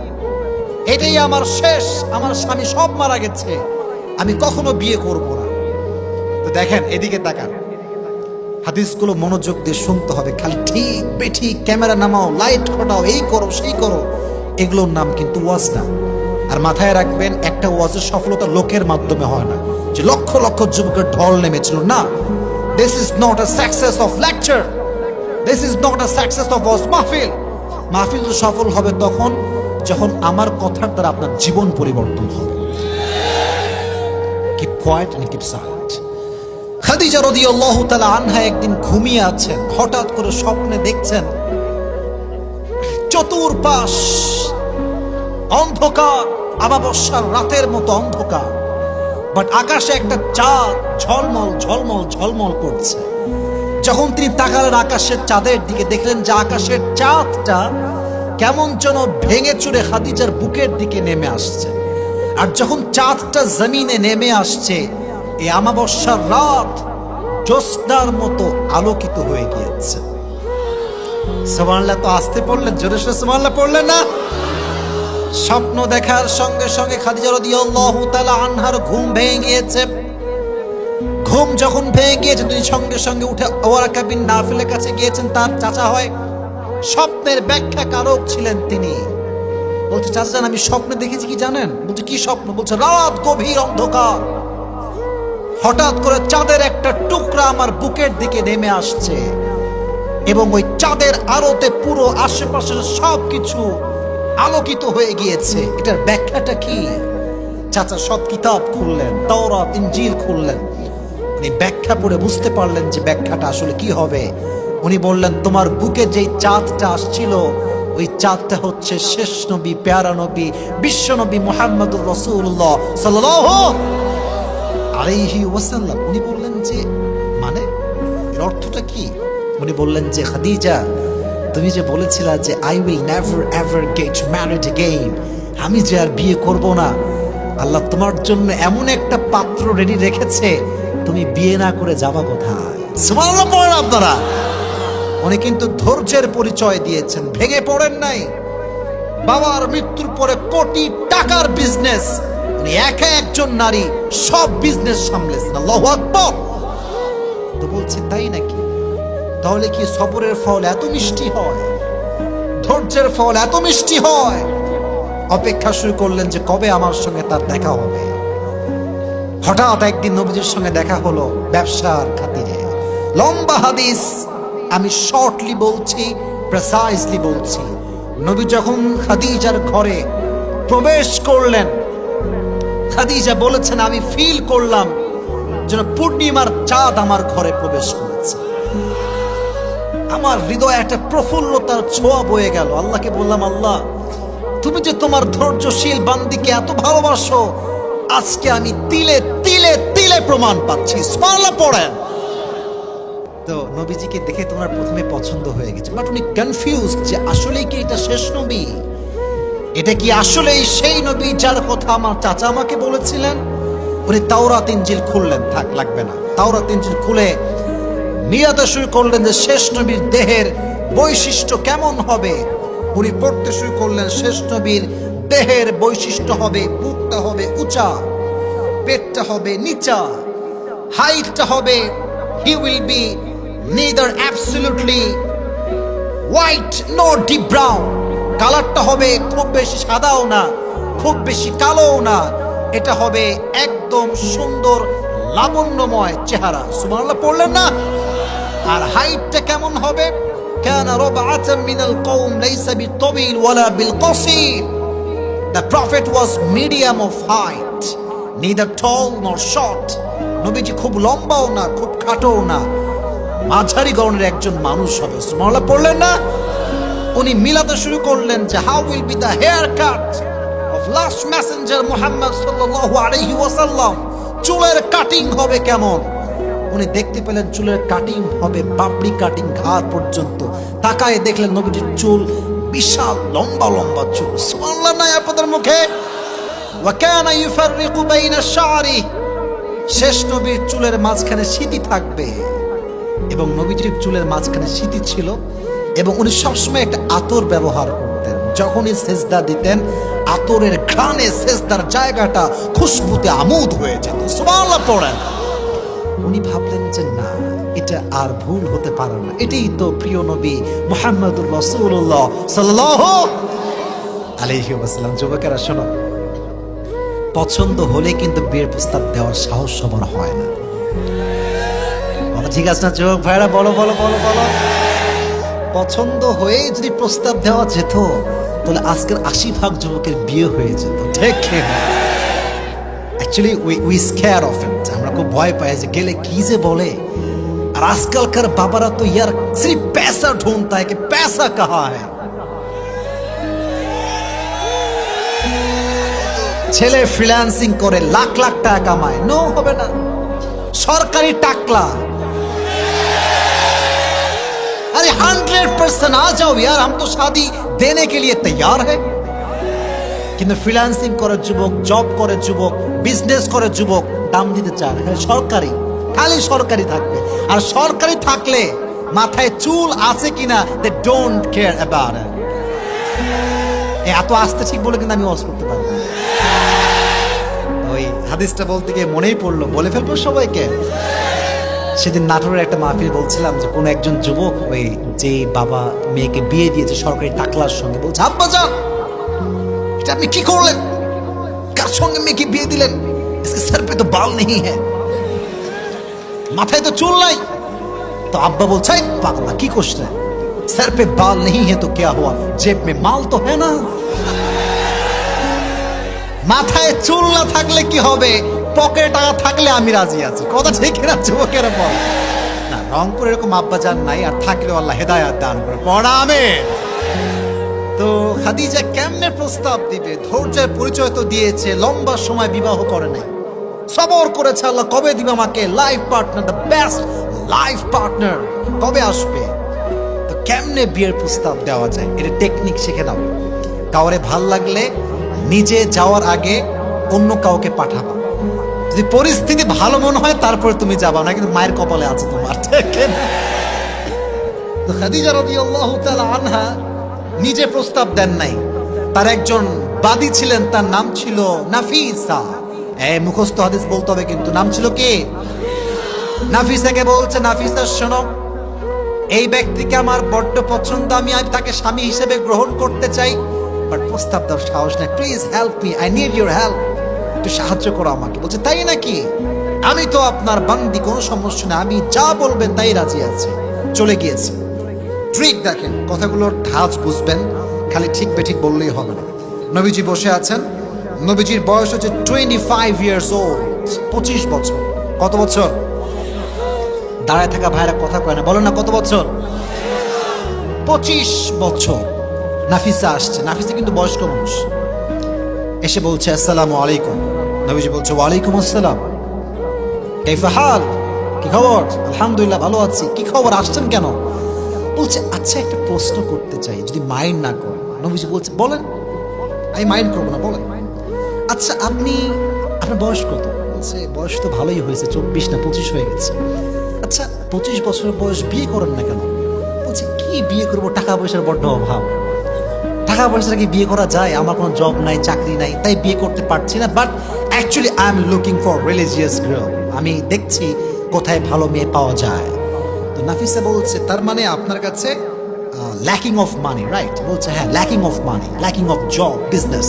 A: এটাই আমার শেষ, আমার স্বামী সব মারা গেছে, আমি কখনো বিয়ে করব না। তো দেখেন, এদিকে তাকান, হাদিসগুলো মনোযোগ দিয়ে শুনতে হবে। খালি ঠিক বেঠিক, ক্যামেরা নামাও, লাইট ঘটাও, এই করো সেই করো, এগুলোর নাম কিন্তু ওয়াজ না। আর মাথায় রাখবেন, একটা ওয়াজের সফলতা লোকের মাধ্যমে হয় না, যে লক্ষ লক্ষ যুবকের ঢল নেমেছিল না। This is not a success of lecture, this is not a success of ওয়াজ মাহফিল। মাহফিল তো সফল হবে তখন যখন আমার কথার দ্বারা আপনার জীবন পরিবর্তন হবে। Keep quiet and keep silent. Khadija রাদিয়াল্লাহু তাআলা আনহা একদিন ঘুমিয়ে আছেন, হঠাৎ করে স্বপ্নে দেখছেন চতুর্পাশ অন্ধকার, আমাবস্যার রাতের মতো অন্ধকার, বাট আকাশে একটা চাঁদ ঝলমল ঝলমল ঝলমল করছে। যখন তিনি তাকালেন আকাশের চাঁদের দিকে, দেখলেন যে আকাশের চাঁদটা কেমন যেন ভেঙে চুরে খাদিজার বুকের দিকে নেমে আসছে। আর যখন চাঁদটা জমিনে নেমে আসছে, এই আমাবস্যার রাত জ্যোৎস্নার মতো আলোকিত হয়ে গিয়েছে। সুবহানাল্লাহ। তো আসতে পড়লেন, জোরে সোরে সুবহানাল্লাহ পড়লেন না? স্বপ্ন দেখার সঙ্গে সঙ্গে খাদিজা রাদিয়াল্লাহু তাআলা আনহার ঘুম ভেঙে গিয়েছে। ঘুম যখন ভেঙে গিয়েছে, তিনি সঙ্গে সঙ্গে উঠে ওয়ারাকা বিন নাফিলের কাছে গিয়েছেন। তার চাচা হয়, স্বপ্নের ব্যাখ্যা কারক ছিলেন তিনি। বলছে, চাচা জান, আমি স্বপ্নে দেখেছি কি জানেন? বলছে, কি স্বপ্ন? বলছে, রাত গভীর অন্ধকার, হঠাৎ করে চাঁদের একটা টুকরা আমার বুকের দিকে নেমে আসছে, এবং ওই চাঁদের আলোতে পুরো আশেপাশের সবকিছু আলোকিত হয়ে গিয়েছে। এটার ব্যাখ্যাটা কি? চাচা সব কিতাব খুললেন, তাওরাত ইনজিল খুললেন। উনি ব্যাখ্যা পড়ে বুঝতে পারলেন যে ব্যাখ্যাটা আসলে কি হবে। উনি বললেন, তোমার বুকে যেই চাঁদটা আসছিল, ওই চাঁদটা হচ্ছে শেষ নবী, প্যারা নবী, বিশ্ব নবী মুহাম্মদুর রাসূলুল্লাহ সাল্লাল্লাহু আলাইহি ওয়াসাল্লাম। উনি বললেন যে মানে এর অর্থটা কি? উনি বললেন যে, খাদিজা, তুমি যে বলেছিলা যে I will never ever get married again, আমি যে আর বিয়ে করব না, আল্লাহ তোমার জন্য এমন একটা পাত্র রেডি রেখেছে, তুমি বিয়ে না করে যাবা কোথায়? সুবহানাল্লাহ পড়েন আপনারা। উনি কিন্তু ধৈর্যের পরিচয় দিয়েছেন, ভেঙে পড়েন নাই। বাবার মৃত্যুর পরে কোটি টাকার বিজনেস, উনি একা একজন নারী সব বিজনেস সামলেছেন। আল্লাহু আকবার। তো বলছে, তাই নাকি? তাহলে কি সবরের ফল এত মিষ্টি হয়? ধৈর্যের ফল এত মিষ্টি হয়? অপেক্ষা শুরু করলেন যে কবে আমার সঙ্গে তার দেখা হবে। হঠাৎ একদিন নবীজির সঙ্গে দেখা হলো ব্যবসার খাতিরে। লম্বা হাদিস, আমি শর্টলি বলছি, প্রেসাইজলি বলছি। নবী যখন খাদিজার ঘরে প্রবেশ করলেন, খাদিজা বলেছেন, আমি ফিল করলাম যেন পূর্ণিমার চাঁদ আমার ঘরে প্রবেশ করেছে। আমার হৃদয়ে একটা প্রফুল্লতার ছোঁয়া বয়ে গেল। আল্লাহকে বললাম, আল্লাহ, তুমি যে তোমার ধৈর্যশীল বান্দিকে এত ভালোবাসো, আজকে আমি তিলে তিলে তিলে প্রমাণ পাচ্ছি। সুবহানাল্লাহ পড়েন। তো নবীজিকে দেখে তোমার প্রথমে পছন্দ হয়ে গেছে, বাট উনি কনফিউজড যে আসলেই কি এটা শেষ নবী? এটা কি আসলেই সেই নবী যার কথা আমার চাচা আমাকে বলেছিলেন? উনি তাওরাত ইনজিল খুললেন, থাক লাগবে না। তাওরাত ইনজিল খুলে মিরাদা শুরু করলেন যে শেষ নবীর দেহের বৈশিষ্ট্য কেমন হবে। উনি পড়তে শুরু করলেন, শেষ নবীর দেহের বৈশিষ্ট্য হবে, বুকটা হবে উঁচা, পেটটা হবে নিচা, হাইটটা হবে he will be neither absolutely white নর ডিপ ব্রাউন, কালারটা হবে খুব বেশি সাদাও না খুব বেশি কালোও না, এটা হবে একদম সুন্দর লাবণ্যময় চেহারা। সুবহানাল্লাহ পড়লেন না? আর হাইটটা কেমন হবে? কানা রাবআতাম মিনাল কওম লাইসা বিতাবিল ওয়ালা বিলকাসির। The prophet was medium of height, neither tall nor short. নবীজি খুব লম্বাও না খুব খাটোও না, মাঝারি গড়নের একজন মানুষ হবে। সুবহানাল্লাহ পড়লেন না? উনি মিলাতে শুরু করলেন যে how will be the hair cut off last messenger Muhammad সাল্লাল্লাহু আলাইহি ওয়াসাল্লাম, চুলের কাটিং হবে কেমন। উনি দেখতে পেলেন চুলের কাটিং হবে পাপড়ি কাটিং ঘাড় পর্যন্ত। তাকায় দেখলেন নবীজির চুল বিশাল লম্বা লম্বা চুল। সুবহানাল্লাহ নাই আপনাদের মুখে? ওয়া কানা ইউফাররিকু বাইনা শা'রি, শেষ নবীর চুলের মাঝখানে সিঁথি থাকবে এবং নবীজির চুলের মাঝখানে সিঁথি ছিল এবং উনি সবসময় একটা আতর ব্যবহার করতেন। যখনই সেজদা দিতেন আতরের ঘ্রাণে সেজদার জায়গাটা খুশবুতে আমোদ হয়ে যেত। সুবহানাল্লাহ পড়েন। উনি ভাবলেন যে না, এটা আর ভুল হতে পারে না, এটাই তো প্রিয় নবী মুহাম্মদুর রাসূলুল্লাহ সাল্লাল্লাহু আলাইহি ওয়াসাল্লাম। যুবকেরা শোনো, পছন্দ হলে কিন্তু বিয়ের প্রস্তাব দেওয়ার সাহস সবার হয় না। কথা ঠিক আছে না যুবক ভাইরা? বলো বলো বলো বলো। পছন্দ হয়ে যদি প্রস্তাব দেওয়া যেত তাহলে আজকের 80% যুবকের বিয়ে হয়ে যেত। ঠিক না? Actually we scare of it, আমরা খুব ভয় পাই যে গেলে কি যে বলে। আর আজকালকার বাবারা তো ইয়ার সির্ফ पैसा ढूंढता है कि पैसा कहाँ है। ছেলে ফ্রিল্যান্সিং করে লাখ লাখ টাকা কামায়, নো হবে না। সরকারি টাকলা, अरे 100% आ जाओ यार, हम तो शादी देने के लिए तैयार है। কিন্তু ফ্রিল্যান্সিং করে যুবক, জব করে যুবক, বিজনেস করে যুবক, দাম দিতে চায় না। সরকারি, খালি সরকারি থাকবে। আর সরকারি থাকলে মাথায় চুল আছে কিনা they don't care about it. এত আস্তে ঠিক বলে কিন্তু আমি ওয়াজ করতে পারবো না। ওই হাদিসটা বলতে গিয়ে মনেই পড়লো, বলে ফেলবো সবাইকে। সেদিন নাটোরের একটা মাহফিল বলছিলাম যে কোন একজন যুবক ওই যে বাবা মেয়েকে বিয়ে দিয়েছে সরকারি টাকলার সঙ্গে, বলছে আব্বা যান এটা আপনি কি করলেন, কার সঙ্গে মেয়েকে বিয়ে দিলেন, স্যার পে তো বাল নেই হ্যাঁ, মাথায় তো চুল নাই। তো আব্বা বলছে পাগলা কি করছে, স্যার পে বাল নেই হ্যাঁ তো क्या हुआ, जेब में माल तो है ना। মাথায় চুল না থাকলে কি হবে, পকেটে টাকা থাকলে আমি রাজি আছি। কথা ঠিক না যুবকেরা? বল না, রংপুর এরকম আব্বা জান নাই, আর থাকলে আল্লাহ হেদায়েত দান করে। পড়া আমিন। তো খাদিজা কেমনে প্রস্তাব দিবে? ধৈর্যের পরিচয় তো দিয়েছে, লম্বা সময় বিবাহ করে নাই, সবর করেছে আল্লাহ কবে দিবে আমাকে life partner, the best life partner কবে আসবে। তো কেমনে বিয়ের প্রস্তাব দেওয়া যায়, এটা টেকনিক শিখে নাও। কাউরে ভাল লাগলে নিজে যাওয়ার আগে অন্য কাউকে পাঠাবা, যদি পরিস্থিতি ভালো মনে হয় তারপরে তুমি যাবা, না কিন্তু মায়ের কপালে আছে তোমার। ঠিক না? তো খাদিজা রাদিয়াল্লাহু তাআলা আনহা নিজে প্রস্তাব দেন নাই, তার একজন বাদী ছিলেন, তার নাম ছিল নাফিসা। মুখস্থ হাদিস বলতে হবে কিন্তু, নাম ছিল কি? নাফিসাকে বলছে, নাফিসা শোনো, এই ব্যক্তিকে আমার বড্ড পছন্দ, আমি তাকে স্বামী হিসেবে গ্রহণ করতে চাই, বাট প্রস্তাব দেওয়ার সাহস নাই, please help me, I need your help, একটু সাহায্য করো আমাকে। বলছে তাই নাকি, আমি তো আপনার বান্দি, কোনো সমস্যা নেই, আমি যা বলবেন তাই রাজি আছি। চলে গিয়েছে। ট্রিক দেখেন, কথাগুলোর ধাঁচ বুঝবেন, খালি ঠিক বেঠিক বললেই হবে না। নবীজি বসে আছেন, নবীজির বয়স হচ্ছে 25 years old, 25 বছর। কত বছর? দাঁড়ায় থাকা ভাইরা কথা কয় না, বলো না কত বছর? 25 বছর। নাফিসা আসছে, নাফিসা কিন্তু বয়স্ক মানুষ। এসে বলছে আসসালামু আলাইকুম। নবীজি বলছে ওয়ালাইকুম আসসালাম, কাইফা হাল, কি খবর? আলহামদুলিল্লাহ ভালো আছি। কি খবর, আসছেন কেন? বলছে আচ্ছা একটা প্রশ্ন করতে চাই, যদি মাইন্ড না করেন। নবীজি বলছে বলেন, আমি মাইন্ড করবো না, বলেন। আচ্ছা আপনার বয়স কত? বলছে বয়স তো ভালোই হয়েছে, 24 না 25 হয়ে গেছে। আচ্ছা 25 বছরের বয়স, বিয়ে করেন না কেন? বলছে কি বিয়ে করবো, টাকা পয়সার বড্ড অভাব। টাকা পয়সা কি বিয়ে করা যায়? আমার কোনো জব নাই, চাকরি নাই, তাই বিয়ে করতে পারছি না, but actually I am looking for religious girl, আমি দেখছি কোথায় ভালো মেয়ে পাওয়া যায়। তো নাফিসা বলছে তার মানে আপনার কাছে ল্যাকিং অফ মানি, রাইট? বলছে হ্যাঁ, lacking of money, lacking of job, business,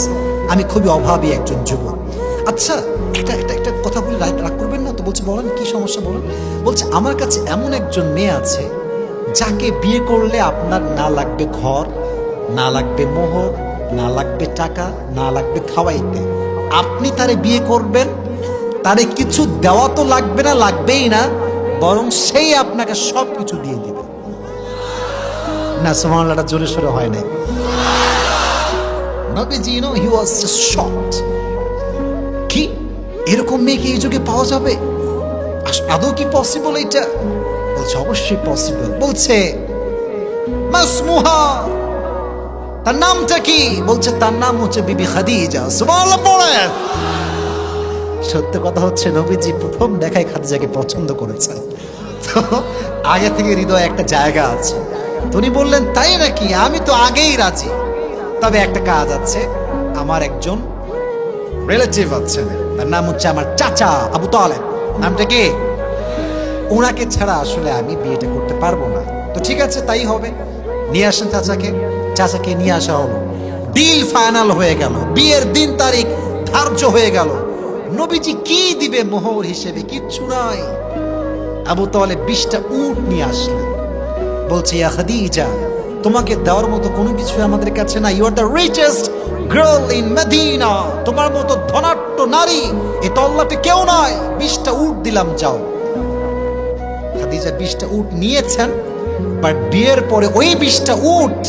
A: আমি খুবই অভাবী একজন যুবক। আচ্ছা, একটা একটা একটা কথা বলে রাগ করবেন না তো? বলছে বলেন কি সমস্যা বলেন। বলছে আমার কাছে এমন একজন মেয়ে আছে যাকে বিয়ে করলে আপনার না লাগবে ঘর, না লাগবে মোহর, না লাগবে টাকা, না লাগবে খাওয়াইতে। আপনি তারে বিয়ে করবেন, তারে কিছু দেওয়া তো লাগবে না, লাগবেই না, বরং সেই আপনাকে সব কিছু দিয়ে দিবে। না সুবহানাল্লাহটা জোরে সোরে হয় নাই। নবীজি হি ওয়াজ জাস্ট শকড। কি এরকম মেয়ে কি এই যুগে পাওয়া যাবে? আদৌ কি পসিবল এটা? বলছে অবশ্যই পসিবল। বলছে মাসমুহা, তার নামটা কি? বলছে তার নাম হচ্ছে বিবি খাদিজা। সুবহানাল্লাহ পড়েন। সত্য কথা হচ্ছে নবীজি প্রথম দেখায় খাদিজাকে পছন্দ করেছেন, তো আগে থেকে হৃদয়ে একটা জায়গা আছে। উনি বললেন তাই নাকি, আমি তো আগেই রাজি, তবে একটা কাজ আছে, আমার একজন রিলেটিভ আছে, তার নাম হচ্ছে আমার চাচা আবু তালেব। নামটা কি? ওনাকে ছাড়া আসলে আমি বিয়েটা করতে পারবো না। তো ঠিক আছে, তাই হবে, নিয়ে আসেন চাচাকে। চাচাকে নিয়ে আসা হলো, ডিল ফাইনাল হয়ে গেল, বিয়ের দিন তারিখ ধার্য হয়ে গেল। নবীজি কি দিবে মোহর হিসেবে? কিচ্ছু নাই। আবু তালেব 20টা উট নিয়ে আসলেন। বলছে ইয়া খাদিজা, তোমাকে দেওয়ার মতো কোনো কিছু আমাদের কাছে নাই। You are the richest girl in Medina, তোমার মতো ধনাঢ্য নারী এই তল্লাটে কেউ নাই। 20টা উট দিলাম, যাও। খাদিজা 20টা উট নিয়েছেন, বাট বিয়ের পরে ওই 20টা উট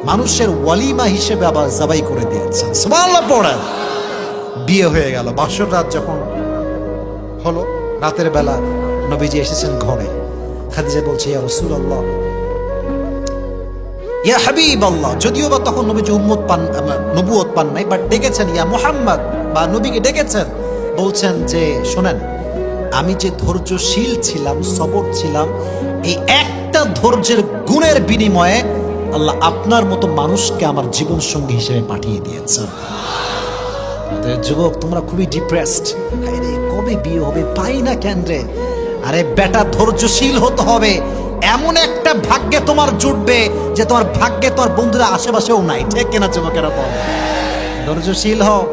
A: মানুষের ওয়ালিমা হিসেবে আবার জবাই করে দিয়েছেন। সুবহানাল্লাহ পড়েন। বিয়ে হয়ে গেল। বাসর রাত যখন হলো, রাতের বেলা নবীজি এসেছেন ঘরে। খাদিজা বলছে ইয়া রাসূলুল্লাহ, ইয়া হাবিবাল্লাহ, যদিও বা তখন নবীজি নবুয়ত পান নাই, বাট ডেকেছেন ইয়া মুহাম্মদ, বা নবীকে ডেকেছেন। বলছেন যে শোনেন, আমি যে ধৈর্যশীল ছিলাম, সবর ছিলাম, এই একটা ধৈর্যের গুণের বিনিময়ে আল্লাহ আপনার মতো মানুষকে আমার জীবন সঙ্গী হিসেবে পাঠিয়ে দিয়েছেন। যুবক তোমরা খুবই ডিপ্রেসড, আরে কবে বিয়ে হবে, পাই না কেন রে? আরে বেটা, ধৈর্যশীল হতে হবে। এমন একটা ভাগ্যে তোমার জুটবে যে তোমার ভাগ্যে তোমার বন্ধুরা আশেপাশেও নাই। ঠিক কিনা যুবকেরা বল? ধৈর্যশীল হও।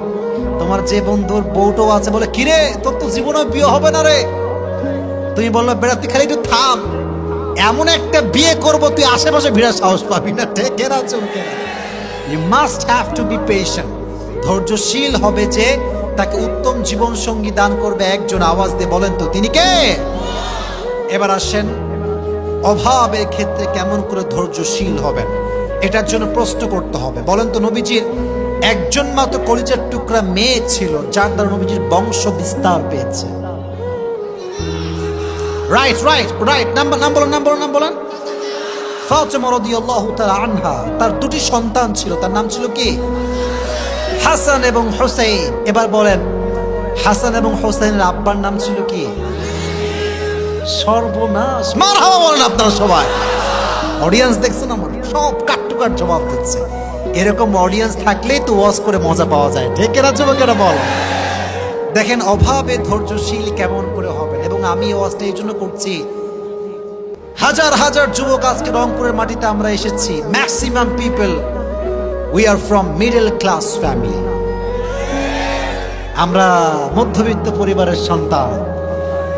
A: তোমার যে বন্ধুর বউটো আছে বলে কিরে তোর তো জীবনে বিয়ে হবে না রে, তুমি বললো বেটা তুই খালি একটু থাম, এমন একটা বিয়ে করবো তুই আশেপাশে ভিড়ার সাহস পাবি না। ঠিক কিনা যুবকেরা? You must have to be patient. ধৈর্যশীল হবে যে তাকে উত্তম জীবন সঙ্গী দান করবে একজন। আওয়াজ দিয়ে বলেন তো তিনি কে? এবার আসেন, অভাবের ক্ষেত্রে কেমন করে ধৈর্যশীল হবেন এটার জন্য প্রশ্ন করতে হবে। বলেন তো নবীজির একজন মাত্র কলিজার টুকরা মেয়ে ছিল যার দ্বারা নবীজির বংশ বিস্তার পেয়েছে। রাইট রাইট রাইট, নাম বলেন। ফাতিমা রাদিয়াল্লাহু তাআলা আনহা, তার দুটি সন্তান ছিল, তার নাম ছিল কি? হাসান এবং হোসেন। এবার বলেন, হাসান এবং হোসেনের আব্বার নাম ছিল কি? সর্বনাশ। মারহাবা বলেন আপনারা সবাই। অডিয়েন্স দেখছেন আমার সব কাট টু কাট জবাব দিচ্ছে। এরকম অডিয়েন্স থাকলেই তো ওয়াজ করে মজা পাওয়া যায়। ঠিক কিনা যুবকেরা বল? দেখেন অভাবে ধৈর্যশীল কেমন করে হবেন। এবং আমি ওয়াজটা এই জন্য করছি, হাজার হাজার যুবক আজকে রংপুরের মাটিতে আমরা এসেছি। Maximum people we are from middle class family. আমরা মধ্যবিত্ত পরিবারের সন্তান।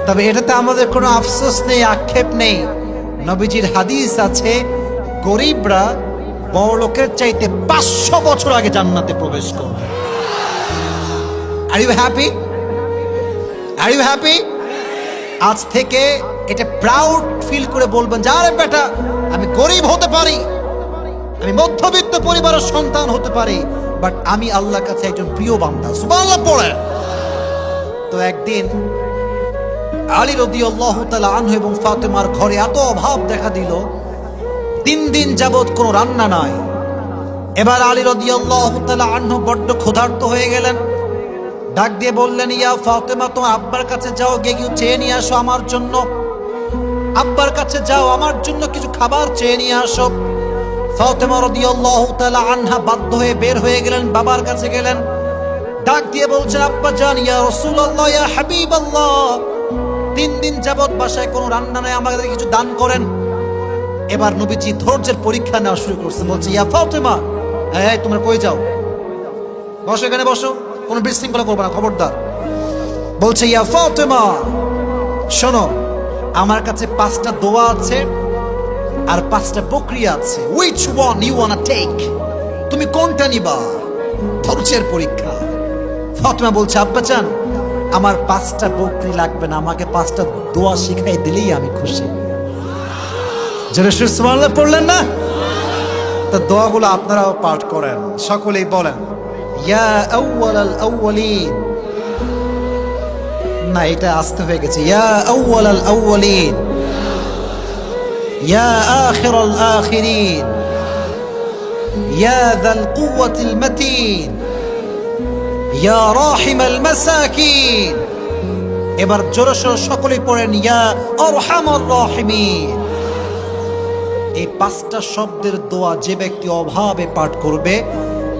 A: তবে এটাতে আমাদের কোনো আফসোস নেই, আক্ষেপ নেই। নবীজির হাদিস আছে, গরিবরা বড় লোকের চাইতে 500 বছর আগে জান্নাতে প্রবেশ করবে। Are you happy? Are you happy? আজ থেকে এটা প্রাউড ফিল করে বলবেন যে আরে বেটা, আমি গরিব হতে পারি, আমি মধ্যবিত্ত পরিবারের সন্তান হতে পারি, বাট আমি আল্লাহর কাছে একজন প্রিয় বান্দা। সুবহানাল্লাহ পড়ে। তো একদিন আলী রাদিয়াল্লাহু তাআলা আনহু এবং ফাতেমার ঘরে এত অভাব দেখা দিল, 3 দিন যাবত কোনো রান্না নাই। এবার আলী রাদিয়াল্লাহু তাআলা আনহু বড্ড ক্ষুধার্ত হয়ে গেলেন। ডাক দিয়ে বললেন, ইয়া ফাতেমা, তোমার আব্বার কাছে যাও, গিয়ে কিছু চেয়ে নিয়ে আসো আমার জন্য। আব্বার কাছে যাও, আমার জন্য কিছু খাবার চেয়ে নিয়ে আসো। ফাতেমা রাদিয়াল্লাহু তাআলা আনহা বাধ্য হয়ে বের হয়ে গেলেন, বাবার কাছে গেলেন। ডাক দিয়ে বলছেন, আব্বা জান, ইয়া রাসূলুল্লাহ, ইয়া হাবিবাল্লাহ, 3 দিন যাবত বাসায় কোনো রান্না নাই, আমাদের কিছু দান করেন। এবার নবীজি ধৈর্যের পরীক্ষা নেওয়া শুরু করছেন। বলছে, ইয়া ফাতেমা, এই তোমরা কই যাও? বসো, এখানে বসো, কোনো বিশৃঙ্খলা করবে না, খবরদার। বলছে, ইয়া ফাতেমা, শোনো, আমার কাছে 5টা দোয়া আছে আর 5টা প্রক্রিয়া আছে। Which one you wanna take? তুমি কোনটা নিবা? ধৈর্যের পরীক্ষা। ফাতেমা বলছে, আব্বাজান, আমার 5টা প্রক্রিয়া লাগবে না, আমাকে 5টা দোয়া শিখাই দিলেই আমি খুশি। জোরে সুবহানাল্লাহ পড়লেন না? তো দোয়াগুলো আপনারাও পাঠ করেন, সকলেই বলেন, ইয়া আউয়ালাল আউয়ালিন। না, এটা আসতে হয়ে গেছে। ইয়া আউয়ালাল আউয়ালিন, ইয়া আখিরাল আখিরিন, ইয়া যাল কুওয়াতিল মাতিন, ইয়া রাহিমাল মাসাকিন। এবার জোরে সোরে সকলেই পড়েন, ইয়া আরহামার রাহিমিন। এই 5টা শব্দের দোয়া যে ব্যক্তি অভাবে পাঠ করবে,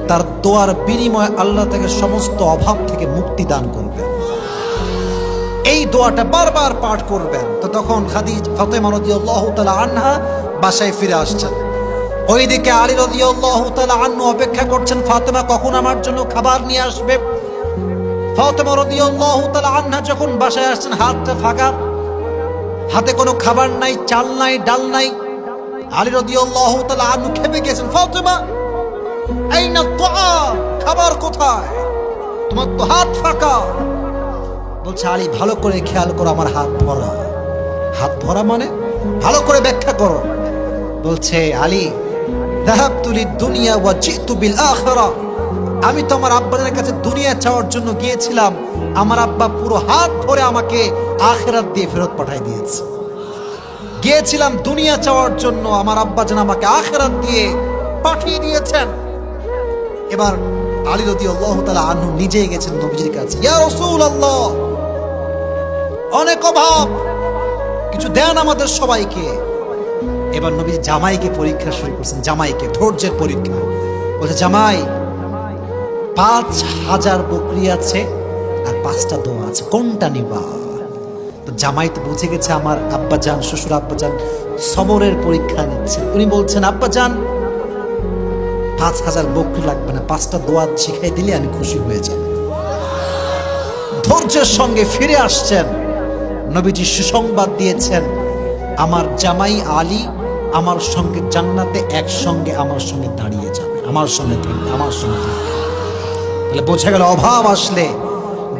A: তার দোয়ার বিনিময়ে আল্লাহ তাকে সমস্ত অভাব থেকে মুক্তি দান করবেন। এই দোয়াটা বারবার পাঠ করবেন। তো তখন ফাতেমা রাদিয়াল্লাহু তাআলা আনহা বাসায় ফিরে আসছেন। ওইদিকে আলী রাদিয়াল্লাহু তাআলা আনহু অপেক্ষা করছেন, ফাতেমা কখন আমার জন্য খাবার নিয়ে আসবে। ফাতেমা রাদিয়াল্লাহু তাআলা আনহা যখন বাসায় আসছেন, হাতটা ফাঁকা, হাতে কোনো খাবার নাই, চাল নাই, ডাল নাই। আলী রাদিয়াল্লাহু তাআলা আনহু খেপে গেছেন, ফাতেমা, আইনা তুআম, খাবার কোথায়? তোমার তো হাত ফাঁকা। বলছে, আলী, ভালো করে খেয়াল করো, আমার হাত ভরা। হাত ভরা মানে? ভালো করে ব্যাখ্যা করো। বলছে, আলী, যাহাবতু লিদ-দুনিয়া ওয়া জিতু বিল আখিরা। আমি তো আমার আব্বার কাছে দুনিয়া চাওয়ার জন্য গিয়েছিলাম, আমার আব্বা পুরো হাত ভরে আমাকে আখিরাত দিয়ে ফেরত পাঠিয়ে দিয়েছে। গিয়েছিলাম দুনিয়া চাওয়ার জন্য, আমার আব্বা যেন আমাকে আখিরাত দিয়ে পাঠিয়ে দিয়েছেন। এবার আলী রাদিয়াল্লাহু তাআলা আনহু নিজেই গেছেন নবীজির কাছে, ইয়া রাসূলুল্লাহ, অনেক অভাব, কিছু দেন আমাদের সবাইকে। এবার নবী জামাইকে পরীক্ষা শুরু করছেন, জামাইকে ধৈর্যের পরীক্ষা। বলছে, জামাই, 5000 বকরি আছে আর 5টা দোয়া আছে, কোনটা নিবা? তো জামাই তো বুঝে গেছে আমার আব্বাজান, শ্বশুর আব্বাজান সবরের পরীক্ষা নিচ্ছেন। উনি বলছেন, আব্বাজান, 5000 বকরি লাগবে না, 5টা দোয়া শিখাই দিলে আমি খুশি হয়ে যাব। ধৈর্যের সঙ্গে ফিরে আসছেন। নবীজি সুসংবাদ দিয়েছেন, আমার জামাই আলী আমার সঙ্গে জান্নাতে একসঙ্গে আমার সঙ্গে দাঁড়িয়ে যাবে, আমার সঙ্গে থাকবে, আমার সঙ্গে থাকবে। তাহলে বোঝা গেল, অভাব আসলে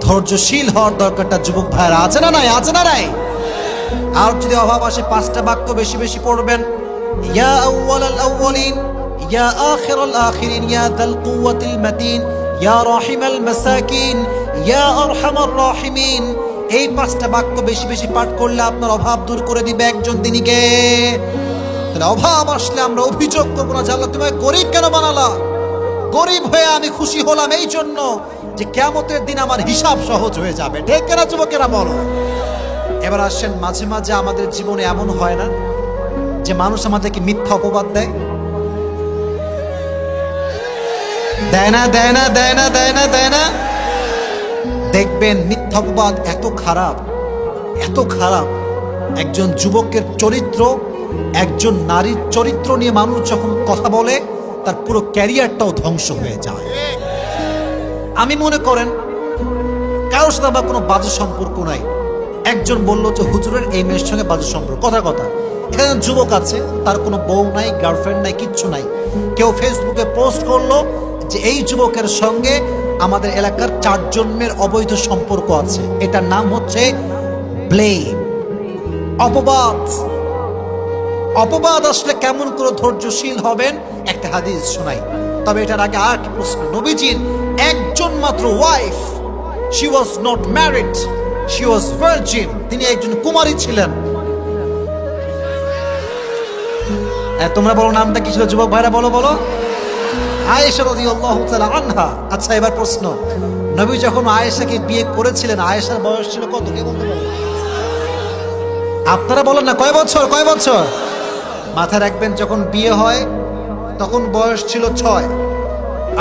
A: ধৈর্যশীল হওয়ার দরকারটা যুবক ভাইয়েরা আছে না নাই? আছে না নাই? আর যদি অভাব আসে, 5টা বাক্য বেশি বেশি পড়বেন। ইয়া আউয়ালাল আউয়ালিন, ইয়া আখিরাল আখিরিন, ইয়া যাল কুওয়াতিল মাতিন, ইয়া রাহিমাল মাসাকিন, ইয়া আরহামার রাহিমিন। এই 5টা বাক্য বেশি বেশি পাঠ করলে আপনার অভাব দূর করে দিবে একজন, তিনি কে? তাহলে অভাব আসলে আমরা অভিযোগ করবো না যে আল্লাহ তুমি গরিব কেন বানালা। গরিব হয়ে আমি খুশি হলাম এই জন্য যে কিয়ামতের দিন আমার হিসাব সহজ হয়ে যাবে। ঠিক কেনা যুবকেরা বলো? এবার আসেন, মাঝে মাঝে আমাদের জীবনে এমন হয় না যে মানুষ আমাদেরকে মিথ্যা অপবাদ দেয়? দেয় না, দেয় না, দেয় না, দেয় না, দেয় না? দেখবেন মিথ্যা অপবাদ এত খারাপ, এত খারাপ। একজন যুবকের চরিত্র, একজন নারীর চরিত্র নিয়ে মানুষ যখন কথা বলে, তার পুরো ক্যারিয়ারটাও ধ্বংস হয়ে যায়। আমি মনে করেন কারোর সাথে আমার কোনো বাজে সম্পর্ক নাই। একজন বলল যে হুজুরের এই মেয়ের সঙ্গে বাজে সম্পর্ক, কথা কথা। এখানে যুবক আছে, তার কোনো বউ নাই, গার্লফ্রেন্ড নাই, কিচ্ছু নাই। কেউ ফেসবুকে পোস্ট করলো যে এই যুবকের সঙ্গে আমাদের এলাকার 4 জন্মের অবৈধ সম্পর্ক আছে। এটার নাম হচ্ছে ব্লেম, অপবাদ। অপবাদ আসলে কেমন করে ধৈর্যশীল হবেন, একটা হাদিস শোনাই। তবে এটার আগে আর একটা প্রশ্ন। নবীজির একজন মাত্র wife, she was not married, she was virgin, তিনি একজন কুমারী ছিলেন। তোমরা বলো নামটা কি ছিল যুবক ভাইরা? বলো বলো। আয়েশা রাদিয়াল্লাহু তাআলা আনহা। আচ্ছা, এবার প্রশ্ন, নবী যখন আয়েশাকে বিয়ে করেছিলেন, আয়েশার বয়স ছিল কত? কে বলতে পারে? আপনারা বলেন না, কয় বছর? কয় বছর? মাথায় রাখবেন, যখন বিয়ে হয় তখন বয়স ছিল 6,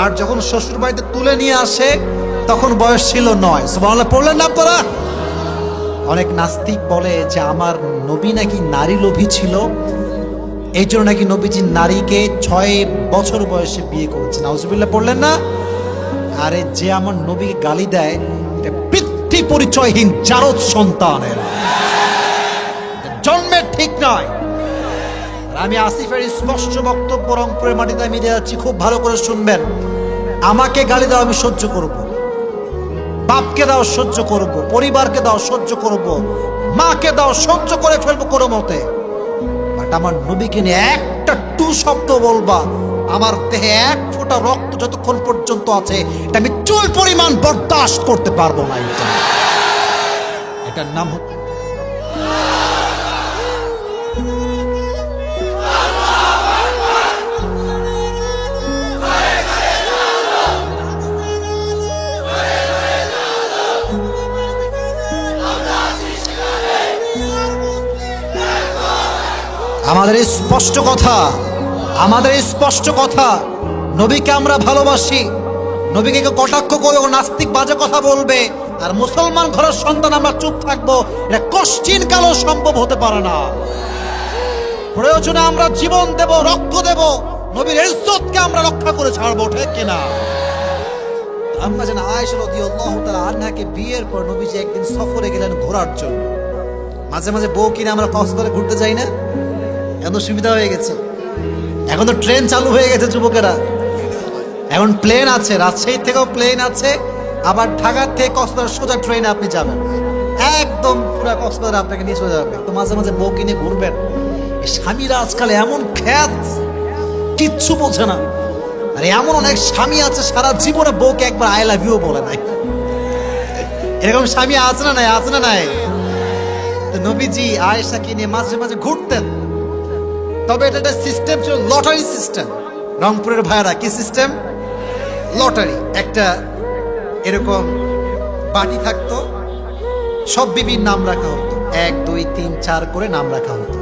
A: আর যখন শ্বশুর বাড়িতে তুলে নিয়ে আসে তখন বয়স ছিল 9। সুবহানাল্লাহ পড়লেন না আপনারা? অনেক নাস্তিক বলে যে আমার নবী নাকি নারী লোভী ছিল, এই জন্য নাকি নবীজি নারীকে 6 বছর বয়সে বিয়ে করেছে। নাউজুবিল্লাহ পড়লেন না? আরে যে আমার নবীকে গালি দেয় এটা পিতৃ পরিচয়হীন জারদ সন্তানের, জন্মের ঠিক নয়। আমি আসিফের স্পষ্ট বক্তব্য রংপুরের মাটিতে আমি যাচ্ছি, খুব ভালো করে শুনবেন। আমাকে গালি দাও আমি সহ্য করব, বাপকে দাও সহ্য করব, পরিবারকে দাও সহ্য করব, মাকে দাও সহ্য করে ফেলবো কোনো মতে। বাট আমার নবীকে নিয়ে একটা টু শব্দ বলবা, আমার দেহে 1 ফোঁটা রক্ত যতক্ষণ পর্যন্ত আছে এটা আমি চুল পরিমাণ বরদাস্ত করতে পারবো না। এটার নাম হচ্ছে আমাদের এই স্পষ্ট কথা, আমাদের এই স্পষ্ট কথা, নবীকে আমরা ভালোবাসি। নবীকে কেউ কটাক্ষ করে ও নাস্তিক বাজে কথা বলবে আর মুসলমান ঘরের সন্তান আমরা চুপ থাকবো, এটা কোশ্চিন কালও সম্ভব হতে পারে না। প্রয়োজনে আমরা জীবন দেব, রক্ত দেব, নবীর ইজ্জতকে আমরা রক্ষা করে ছাড়বো, ঠিক কিনা? আমরা যেন আয়েশা রাদিয়াল্লাহু তাআলা আনহাকে বিয়ের পর নবীজি একদিন সফরে গেলেন ঘোরার জন্য। মাঝে মাঝে বউ কিনে আমরা কক্সবাজারে ঘুরতে যাই না? এখন তো সুবিধা হয়ে গেছে, এখন তো ট্রেন চালু হয়ে গেছে যুবকেরা, এখন প্লেন আছে, রাজশাহী থেকেও প্লেন আছে, আবার ঢাকার থেকে কক্সবাজার সোজা ট্রেনে আপনি যাবেন, একদম পুরা কক্সবাজার আপনাকে নিয়ে চলে যাবে। তো মাঝে মাঝে বউ কিনে ঘুরবেন। স্বামীরা আজকাল এমন খ্যাত, কিচ্ছু বোঝে না। আর এমন অনেক স্বামী আছে সারা জীবনে বউকে একবার আই লাভ ইউ বলে নাই। এরকম স্বামী আছে না নাই? আছে না নাই? নবীজি আয়েশাকে নিয়ে মাঝে মাঝে ঘুরতেন। তবে এটা একটা সিস্টেম ছিল, লটারি সিস্টেম। রংপুরের ভাইরা কি সিস্টেম? লটারি। একটা এরকম বাটি থাকতো, সব বিবির নাম রাখা হতো, 1 2 3 4 করে নাম রাখা হতো।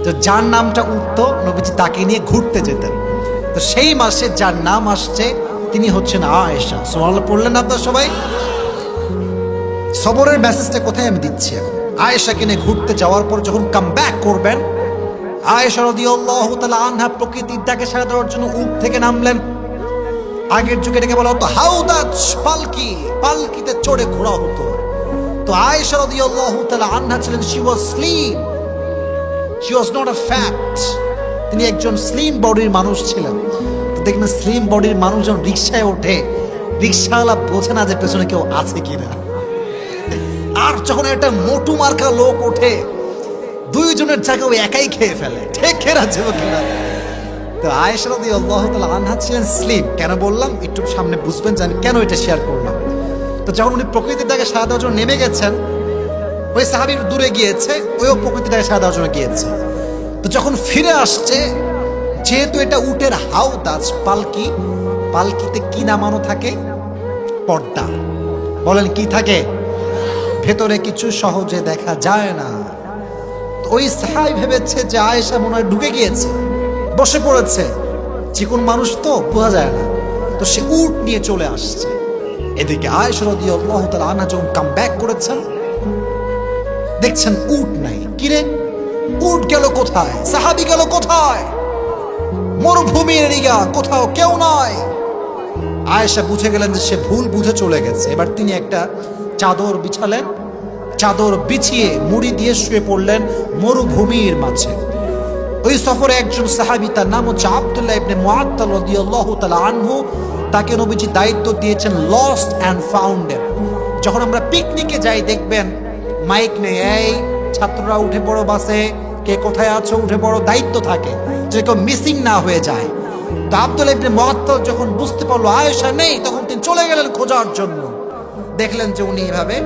A: তো যার নামটা উঠতো নবীজি তাকে নিয়ে ঘুরতে যেতেন। তো সেই মাসে যার নাম আসছে তিনি হচ্ছেন আয়েশা। সুবহানাল্লাহ পড়লেন আপনারা সবাই? সবরের মেসেজটা কোথায় আমি দিচ্ছি এখন? আয়েশাকে নিয়ে ঘুরতে যাওয়ার পর যখন কাম ব্যাক করবেন, আয়েশা রাদিয়াল্লাহু তাআলা আনহা প্রকৃতির ডাকে সাড়া দেওয়ার জন্য উট থেকে নামলেন। আগের যুগে এটাকে বলা হতো হাউদাজ, পালকি, পালকিতে চড়ে ঘোরা হতো। তো আয়েশা রাদিয়াল্লাহু তাআলা আনহা ছিলেন, she was slim, she was not a fat. তিনি একজন স্লিম বডির মানুষ ছিলেন। তো দেখবেন স্লিম বডির মানুষ যখন রিক্সায় ওঠে, রিক্সাওয়ালা বোঝে না যে পেছনে কেউ আছে কিনা। আর যখন একটা মোটু মার্কা লোক ওঠে, দুইজনের জায়গা ও একাই খেয়ে ফেলে, ঠিক খেরা যাবে কিনা। তো আয়েশা রাদিয়াল্লাহু তাআলা আনহা ছিলেন স্লিম। কেন বললাম একটু সামনে বুঝবেন যে আমি কেন এটা শেয়ার করলাম। তো যখন উনি প্রকৃতির ডাকে সাড়া দেওয়ার জন্য নেমে গেছেন, ওই সাহাবী দূরে গিয়েছে, ওইও প্রকৃতির ডাকে সাড়া দেওয়ার জন্য গিয়েছে। তো যখন ফিরে আসছে, যেহেতু এটা উটের হাউদাজ, পালকি, পালকিতে কি নামানো থাকে? পর্দা। বলেন কি থাকে? ভেতরে কিছু সহজে দেখা যায় না। তো ওই সাহাবী ভেবেছে যে আয়েশা মনে হয় ঢুকে গিয়েছে, বসে পড়েছে, চিকন মানুষ তো বোঝা যায় না। তো সে উট নিয়ে চলে আসছে। এদিকে আয়েশা রাদিয়াল্লাহু তাআলা আনহা যখন কাম ব্যাক করেছেন, দেখছেন উট নাই। কিরে, উট গেল কোথায়? সাহাবী গেল কোথায়? মরুভূমির এরিয়া, কোথাও কেউ নাই। আয়েশা বুঝে গেলেন যে সে ভুল বুঝে চলে গেছে। এবার তিনি একটা চাদর বিছালেন, চাদর বিছিয়ে মুড়ি দিয়ে শুয়ে পড়লেন মরুভূমির মাঝে। ওই সফরে একজন সাহাবী, তার নাম হচ্ছে আব্দুল্লাহ ইবনে মুআত্তাল রাদিয়াল্লাহু তাআলা আনহু, তাকে নবীজি দায়িত্ব দিয়েছেন লস্ট অ্যান্ড ফাউন্ডের। যখন আমরা পিকনিকে যাই দেখবেন মাইক নেই, এই ছাত্ররা উঠে পড়ো বাসে, কে কোথায় আছো উঠে পড়ো, দায়িত্ব থাকে যে কেউ মিসিং না হয়ে যায়। তো আব্দুল্লাহ ইবনে মুআত্তাল যখন বুঝতে পারলো আয়েশা নেই, তখন তিনি চলে গেলেন খোঁজার জন্য। দেখলেন যে উনি এভাবে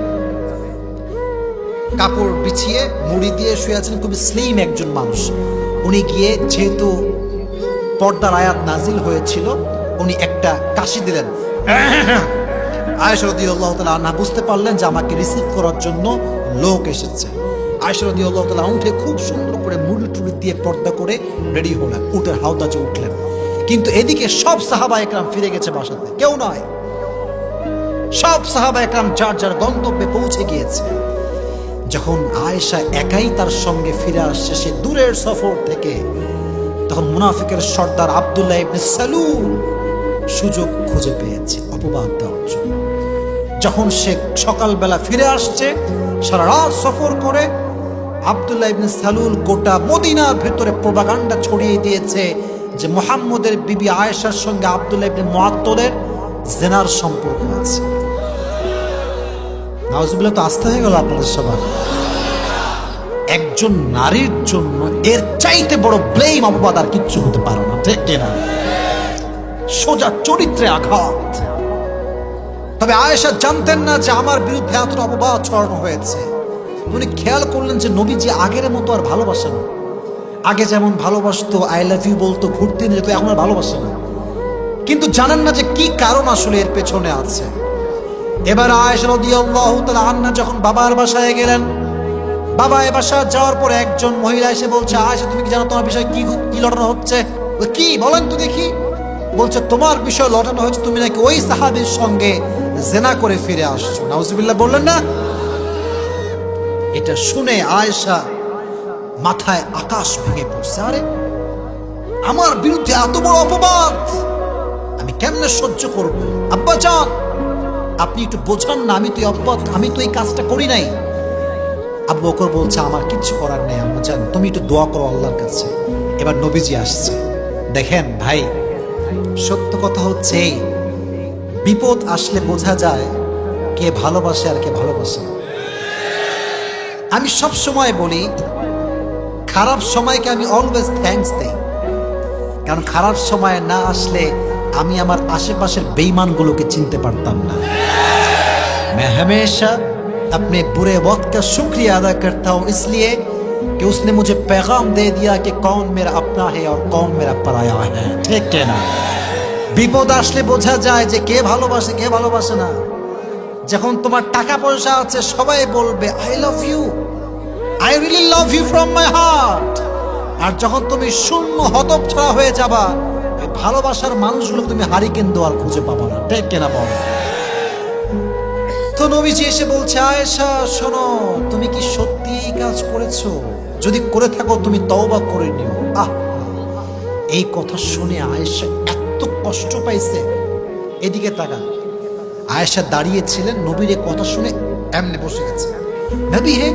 A: কাপড় বিছিয়ে মুড়ি দিয়ে শুয়ে আছেন, খুবই স্লিম একজন মানুষ। উনি গিয়ে, যেহেতু পর্দার আয়াত নাজিল হয়েছিল, উনি একটা কাশি দিলেন। আয়েশা রাদিয়াল্লাহু তাআলা আনহা বুঝতে পারলেন যে আমাকে রিসিভ করার জন্য লোক এসেছে। আয়েশা রাদিয়াল্লাহু তাআলা উঠে খুব সুন্দর করে মুড়ি টুড়ি দিয়ে পর্দা করে রেডি হলেন, উটের হাউদাজে উঠলেন। কিন্তু এদিকে সব সাহাবা একরাম ফিরে গেছে বাসাতে, কেউ নয়। সব সাহাবা একরাম যার যার গন্তব্যে পৌঁছে গিয়েছে। যখন আয়েশা একাই তার সঙ্গে ফিরে আসছে সে দূরের সফর থেকে, তখন মুনাফিকের সর্দার আব্দুল্লাহ ইবনে সালুল সুযোগ খুঁজে পেয়েছে অপবাদ দেওয়ার জন্য। যখন সে সকালবেলা ফিরে আসছে সারা রাত সফর করে, আব্দুল্লাহ ইবনে সালুল গোটা মদিনার ভেতরে প্রোপাগান্ডা ছড়িয়ে দিয়েছে যে মুহাম্মদের বিবি আয়েশার সঙ্গে আব্দুল্লাহ ইবনে মুআত্তলের জিনার সম্পর্ক আছে। নাউজুবিল্লাহ, তো আস্থা হয়ে গেল আপনাদের সবার। একজন নারীর জন্য এর চাইতে বড় ব্লেম অপবাদ আর কিচ্ছু হতে পারে না, ঠিক কিনা? সোজা চরিত্রে আঘাত। তবে আয়েশা জানতেন না যে আমার বিরুদ্ধে এত অপবাদ ছড়ানো হয়েছে। উনি খেয়াল করলেন যে নবীজি আগের মতো আর ভালোবাসে না। আগে যেমন ভালোবাসতো, আই লাভ ইউ বলতো, ঘুরতে নিয়ে যেত, এখন আর ভালোবাসে না। কিন্তু জানেন না যে কি কারণ আসলে এর পেছনে আছে। এবার আয়েশা রাদিয়াল্লাহু তাআলা আনহা যখন বাবার বাসায় গেলেন, বাবার বাসায় যাওয়ার পর একজন মহিলা এসে বলছে, আয়েশা তুমি কি জানো তোমার বিষয়ে কি লটানো হচ্ছে? কি বলেন তো দেখি। বলছে তোমার বিষয় লটানো হচ্ছে, তুমি নাকি ওই সাহাবীর সঙ্গে জিনা করে ফিরে আসছো। নাউজুবিল্লাহ বললেন না? এটা শুনে আয়েশা মাথায় আকাশ ভেঙে পড়ছে। আরে আমার বিরুদ্ধে এত বড় অপবাদ আমি কেমনে সহ্য করব? আব্বা জান, আপনি একটু বোঝান না, আমি তো অপবাদ, আমি তো এই কাজটা করি নাই। আবু বকর বলছে আমার কিচ্ছু করার নেই আম্মা জান, তুমি একটু দোয়া করো আল্লাহর কাছে। এবার নবীজি আসছে। দেখেন ভাই, সত্য কথা হচ্ছে এই, বিপদ আসলে বোঝা যায় কে ভালোবাসে আর কে ভালোবাসে না। আমি সব সময় বলি খারাপ সময়কে আমি অলওয়েজ থ্যাঙ্কস দেই, কারণ খারাপ সময় না আসলে আমি আমার আশেপাশের বেঈমানগুলোকে চিনতে পারতাম না। मैं हमेशा अपने बुरे वक्त का शुक्रिया अदा करता हूँ, इसलिए कि उसने मुझे पैगाम दे दिया कि कौन मेरा अपना है और कौन मेरा पराया है। ঠিক না? বিপদ আসলে বোঝা যায় যে কে ভালোবাসে কে ভালোবাসে না। যখন তোমার টাকা পয়সা আছে সবাই বলবে I love you, I really love you from my heart. আর যখন তুমি শূন্য হতচ্ছাড়া হয়ে যাবা, ওই ভালোবাসার মানুষগুলো তুমি হারিকেন দেওয়ার খুঁজে পাবা না। ঠিক কিনা বল? তো নবীজি এসে বলছে, আয়েশা শোনো, তুমি কি সত্যি কাজ করেছো? যদি করে থাকো তুমি তওবা করে নিও। এই কথা শুনে আয়েশা এত কষ্ট পাইছে। এদিকে তাকান, আয়েশা দাঁড়িয়েছিলেন, নবীর এই কথা শুনে এমনি বসে গেছে। নবী হে,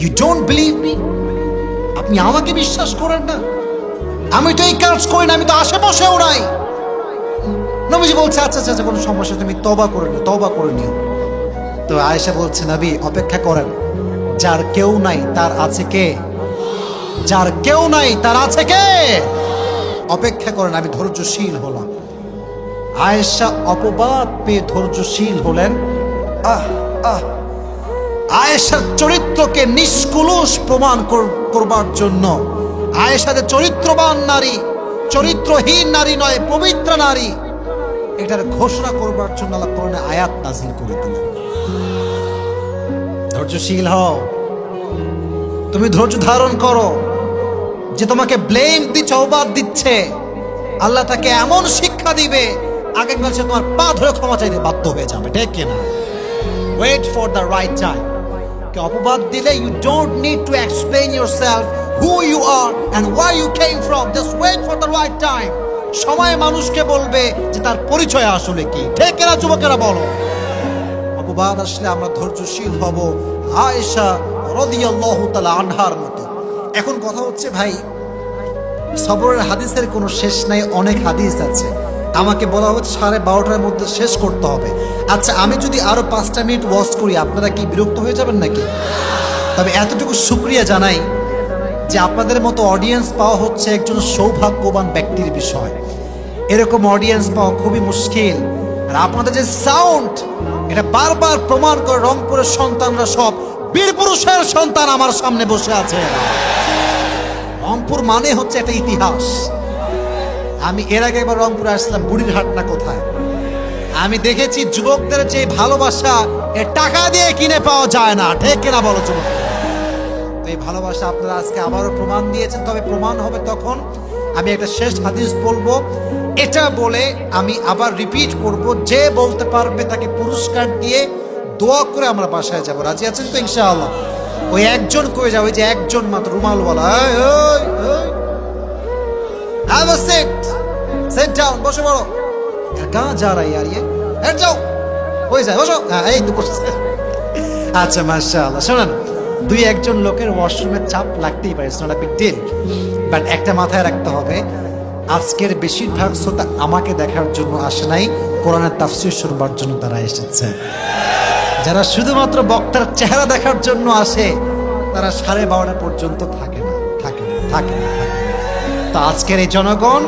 A: ইউ ডোন্ট বিলিভ মি? আপনি আমাকে বিশ্বাস করেন না? আমি তো এই কাজ করি না, আমি তো আশেপাশেও নাই। নবীজি বলছে আচ্ছা আচ্ছা কোনো সমস্যা, তুমি তওবা করে নিও, তওবা করে নিও। তো আয়েশা বলছে নবী অপেক্ষা করেন, যার কেউ নাই তার আছে কে? যার কেউ নাই তার আছে কে? অপেক্ষা করেন, আমি ধৈর্যশীল হলাম। আয়েশা অপবাদ পেয়ে ধৈর্যশীল হলেন। আয়েশার চরিত্রকে নিষ্কুলুষ প্রমাণ করবার জন্য, আয়েশা যে চরিত্রবান নারী, চরিত্রহীন নারী নয়, পবিত্র নারী, এটার ঘোষণা করবার জন্য আল্লাহ কোরআনে আয়াত নাযিল করে দিলেন। ধৈর্যশীল হও, তুমি ধৈর্য ধারণ করো। যে তোমাকে ব্লেম দিচ্ছে, অপবাদ দিচ্ছে, আল্লাহ তাকে এমন শিক্ষা দিবে আগে বলছে তোমার পা ধরে ক্ষমা চাইতে বাধ্য হয়ে যাবে। ঠিক কিনা? Wait for the right time. কে অপবাদ দিলে you don't need to explain yourself who you are and where you came from, just wait for the right time. সময় মানুষকে বলবে যে তার পরিচয় আসলে কি। ঠিক কিনা যুবকেরা বলো? অপবাদ আসলে আমরা ধৈর্যশীল হব আয়েশা রাদিয়াল্লাহু তাআলা আনহার মতো। এখন কথা হচ্ছে ভাই, সবরের হাদিসের কোনো শেষ নাই, অনেক হাদিস আছে। আমাকে বলা হচ্ছে 12:30টার মধ্যে শেষ করতে হবে। আচ্ছা, আমি যদি আরো 5টা মিনিট ওয়াচ করি আপনারা কি বিরক্ত হয়ে যাবেন নাকি? তবে এতটুকু শুকরিয়া জানাই যে আপনাদের মতো অডিয়েন্স পাওয়া হচ্ছে একজন সৌভাগ্যবান ব্যক্তির বিষয়। এরকম অডিয়েন্স পাওয়া খুবই মুশকিল। আর আপনাদের যে সাউন্ড, এটা বারবার প্রমাণ করে রংপুরের সন্তানরা সব বীর পুরুষের সন্তান আমার সামনে বসে আছে। রংপুর মানে হচ্ছে একটা ইতিহাস। আমি এর আগে একবার রংপুরে আসলাম, বুড়িরহাট না কোথায়, আমি দেখেছি যুবকদের যে ভালোবাসা এ টাকা দিয়ে কিনে পাওয়া যায় না। ঠিক কিনা বলো যুবক? এই ভালোবাসা আপনারা আজকে আবারও প্রমাণ দিয়েছেন। তবে প্রমাণ হবে তখন, আমি একটা শেষ হাদিস বলবো, এটা বলে আমি আবার রিপিট করব, যে বলতে পারবে তাকে পুরস্কার দিয়ে দোয়া করে আমরা বাসায় যাব। রাজি আছেন তো ইনশাআল্লাহ? ওই একজন কয়ে যাবে, যে একজন মাত্র রুমালওয়ালা, have a seat, sit down, বসে পড়ো। কাহা যা রা ইয়ার ইয়ে, হেট যাও, হয়ে যায়, বসো। হ্যাঁ, এই তো বসছে। আচ্ছা, মাশাআল্লাহ। শোনেন, দুই একজন লোকের ওয়াশরুমের চাপ লাগতেই পারে, it's not a big deal, but একটা মাথায় রাখতে হবে, আজকের বেশিরভাগ শ্রোতা আমাকে দেখার জন্য আসে নাই, কোরআনের তাফসীর শুনবার জন্য তারা এসেছে। যারা শুধুমাত্র বক্তার চেহারা দেখার জন্য আসে, তারা 12:30 পর্যন্ত থাকে না। তো আজকের এই জনগণ,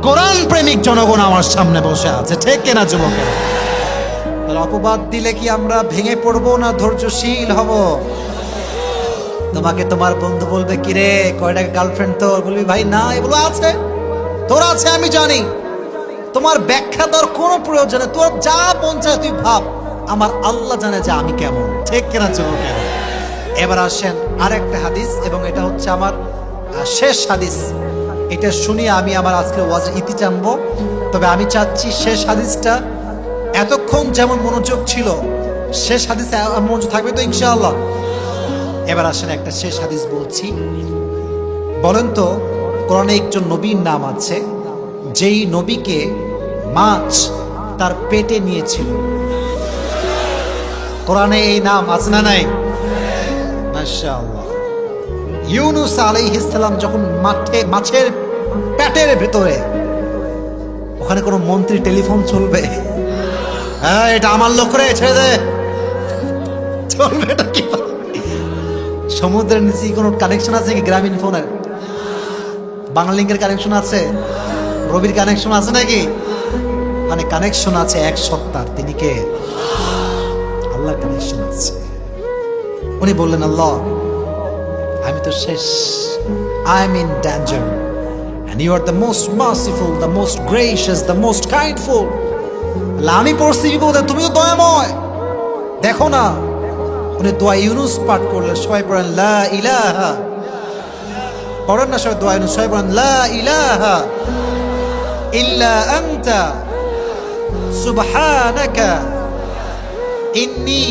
A: কোরআন প্রেমিক জনগণ আমার সামনে বসে আছে, ঠিক কিনা যুবকেরা? তাহলে অপবাদ দিলে কি আমরা ভেঙে পড়বো, না ধৈর্যশীল হব? তোমাকে তোমার বন্ধু বলবে, কিরে কয়টা গার্লফ্রেন্ড তোর? বলবি, ভাই না, এগুলো আছে, তোর আছে আমি জানি, তোমার ব্যাখ্যা তোর কোনো প্রয়োজনে, তোর যা মন চায় তুই ভাব, আমার আল্লাহ জানে যে আমি কেমন, ঠিক কিনা যুবকেরা? এবার আসেন আরেকটা হাদিস, এবং এটা হচ্ছে আমার শেষ হাদিস। এটা শুনিয়ে আমি আমার আজকের ওয়াজের ইতি টানবো। তবে আমি চাচ্ছি শেষ হাদিসটা এতক্ষণ যেমন মনোযোগ ছিল, শেষ হাদিসে মনোযোগ থাকবে তো ইনশাআল্লাহ? এবার আসেন একটা শেষ হাদিস বলছি। বলেন তো, কোরআনে একজন নবীর নাম আছে, যেই নবীকে মাছ তার পেটে নিয়েছিল। কোরআনে এই নাম আছে না নাই? মাশাআল্লাহ। ইউনুস আলাইহিস সালাম যখন মাছের পেটের ভেতরে, ওখানে কোনো মন্ত্রী টেলিফোন চলবে? হ্যাঁ, এটা আমার লোক রে, ছেড়ে দে, চলবে এটা কি? সমুদ্রের নিচে কোনো কানেকশন আছে কি? গ্রামীণ ফোনের, বাংলালিংকের কানেকশন আছে, রবির কানেকশন আছে নাকি? মানে কানেকশন আছে এক সত্তার, তিনি কে? আল্লাহ কানেকশন আছে। উনি বললেন, আল্লাহ আমি তো শেষ, I am in danger, and you are the most merciful, the most gracious, the most kindful. আমি পড়ছি বিপদে, তুমি তো দয়াময়, দেখো না। উনি দোয়া ইউনুস পাঠ করলেন, সবাই পড়েন লা ইলাহা, পড়েন না সবাই দোয়া ইউনুস, সবাই পড়েন লা ইলাহা ইল্লা আনতা সুবহানাকা ইন্নী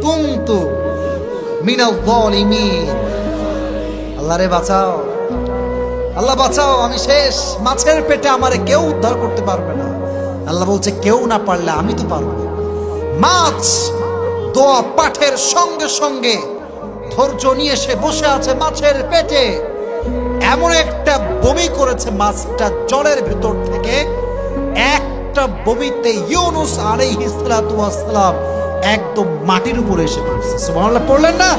A: কুনতু মিনাল যালিমিন। আল্লাহ রে বাঁচাও, আল্লাহ বাঁচাও, আমি শেষ, মাছের পেটে আমারে কেউ উদ্ধার করতে পারবে না। আল্লাহ বলছে, কেউ না পারলে আমি তো পারবো। মাছ দোয়া পাঠের সঙ্গে সঙ্গে ধৈর্য নিয়ে সে বসে আছে মাছের পেটে। এমন একটা বমি করেছে মাছটা জলের ভিতর থেকে, একটা বমিতে ইউনুস আলাইহিস সালাতু ওয়াস সালাম একদম মাটির উপরে এসে পড়ছে। সুবহানাল্লাহ পড়লেন না?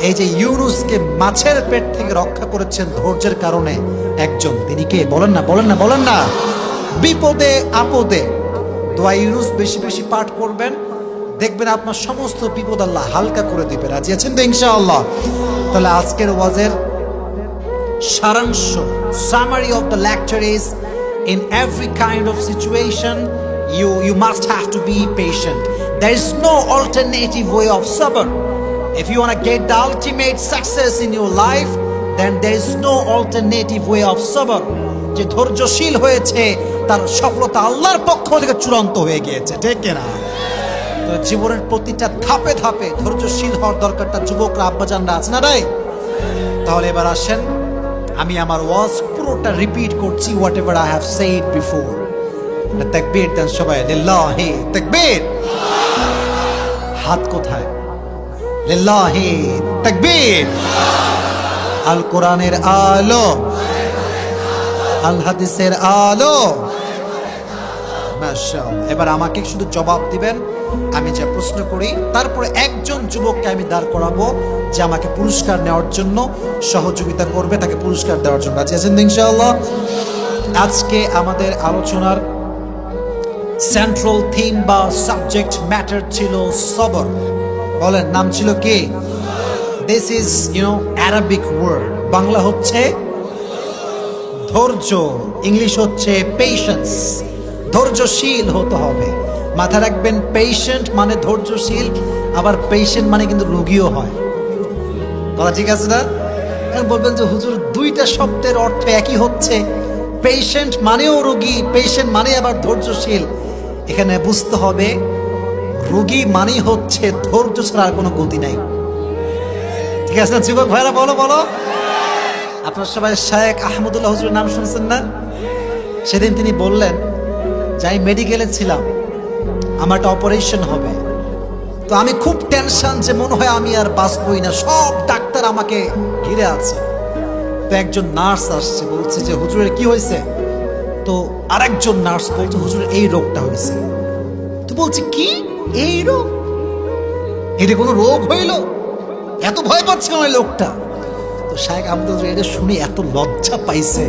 A: এই যে ইউনুসকে মাছের পেট থেকে রক্ষা করেছেন ধৈর্যের কারণে একজন, তিনি কে? বলেন না, বলেন না, বলেন না। বিপদে আপদে দোয়া ইউনুস বেশি বেশি পাঠ করবেন, দেখবেন আপনার সমস্ত বিপদ আল্লাহ হালকা করে দিবে। রাজি আছেন তো ইনশাআল্লাহ? তাহলে আজকের ওয়াজের সারাংশ, summary of the lecture is, in every kind of situation you must have to be patient. There is no alternative way of sabr. If you want to get the ultimate success in your life, then there is no alternative way of sabr. যে ধৈর্যশীল হয়েছে তার সফলতা আল্লাহর পক্ষ থেকে চূড়ান্ত হয়ে গিয়েছে, ঠিক কিনা? তো জীবনের প্রতিটা ধাপে ধাপে ধৈর্যশীল হওয়ার দরকারটা যুবকরা, আব্বাজানরা আছে না নাই? তাহলে এবার আসেন, আমি আমার ওয়াজ পুরোটা রিপিট করছি, what ever I have said before. তাকবীর দেন সবাই, লিল্লাহি তাকবীর। হাত কোথায়? লিল্লাহি তাকবীর। আল কোরআনের আলো, আল হাদিসের আলো। মাশাআল্লাহ। এবার আমাকে শুধু জবাব দিবেন, আমি যা প্রশ্ন করি, তারপরে একজন যুবককে আমি দাঁড় করাবো যে আমাকে পুরস্কার নেওয়ার জন্য সহযোগিতা করবে, তাকে পুরস্কার দেওয়ার জন্য। রাজি আছেন ইনশাআল্লাহ? আজকে আমাদের আলোচনার সেন্ট্রাল থিম বা সাবজেক্ট ম্যাটার ছিল সবর। বলেন, নাম ছিল কি? This is Arabic word. Bangla হচ্ছে ধৈর্য, ইংলিশ হচ্ছে পেশেন্স। ধৈর্যশীল হতে হবে, মাথা রাখবেন। পেশেন্ট মানে ধৈর্যশীল, আবার পেশেন্ট মানে কিন্তু রোগীও হয়। বলা ঠিক আছে না? বলবেন যে হুজুর দুইটা শব্দের অর্থ একই হচ্ছে, পেশেন্ট মানেও রোগী, পেশেন্ট মানে আবার ধৈর্যশীল। এখানে বুঝতে হবে রোগী মানেই হচ্ছে ধৈর্য ছাড়া আর কোনো গতি নাই। ঠিক আছে না যুবক ভাইরা? বলো বলো। আপনার সবাই শায়েখ আহমদুল্লাহ হুজুরের নাম শুনছেন না? সেদিন তিনি বললেন যে আমি মেডিকেলে ছিলাম, আমার একটা অপারেশন হবে, তো আমি খুব টেনশন যে মনে হয় আমি আর বাঁচবই না, সব ডাক্তার আমাকে ঘিরে আছে। তো একজন নার্স আসছে, বলছে যে হুজুরের কি হয়েছে? তো আরেকজন নার্স বলছে হুজুরের এই রোগটা হয়েছে। তো বলছে কি এই রোগ? এটা কোনো রোগ হইল? এত ভয় পাচ্ছে আমার লোকটা। তো শায়েখ আব্দুল এটা শুনে এত লজ্জা পাইছে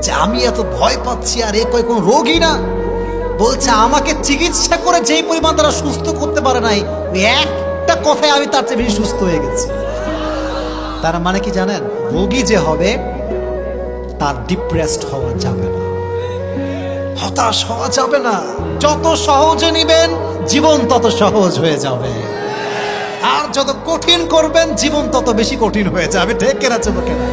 A: যে আমি এত ভয় পাচ্ছি আর এ কয় কোনো রোগই না। বলছে আমাকে চিকিৎসা করে যেই পরিমাণ তারা সুস্থ করতে পারে নাই, ওই একটা কথায় আমি তার চেয়ে বেশি সুস্থ হয়ে গেছি। তার মানে কি জানেন? রোগী যে হবে তার ডিপ্রেসড হওয়া যাবে না, হতাশ হওয়া যাবে না। যত সহজে নিবেন জীবন তত সহজ হয়ে যাবে, আর যত কঠিন করবেন জীবন তত বেশি কঠিন হয়ে যাবে। ঠিক কেনা চুপ কেনা?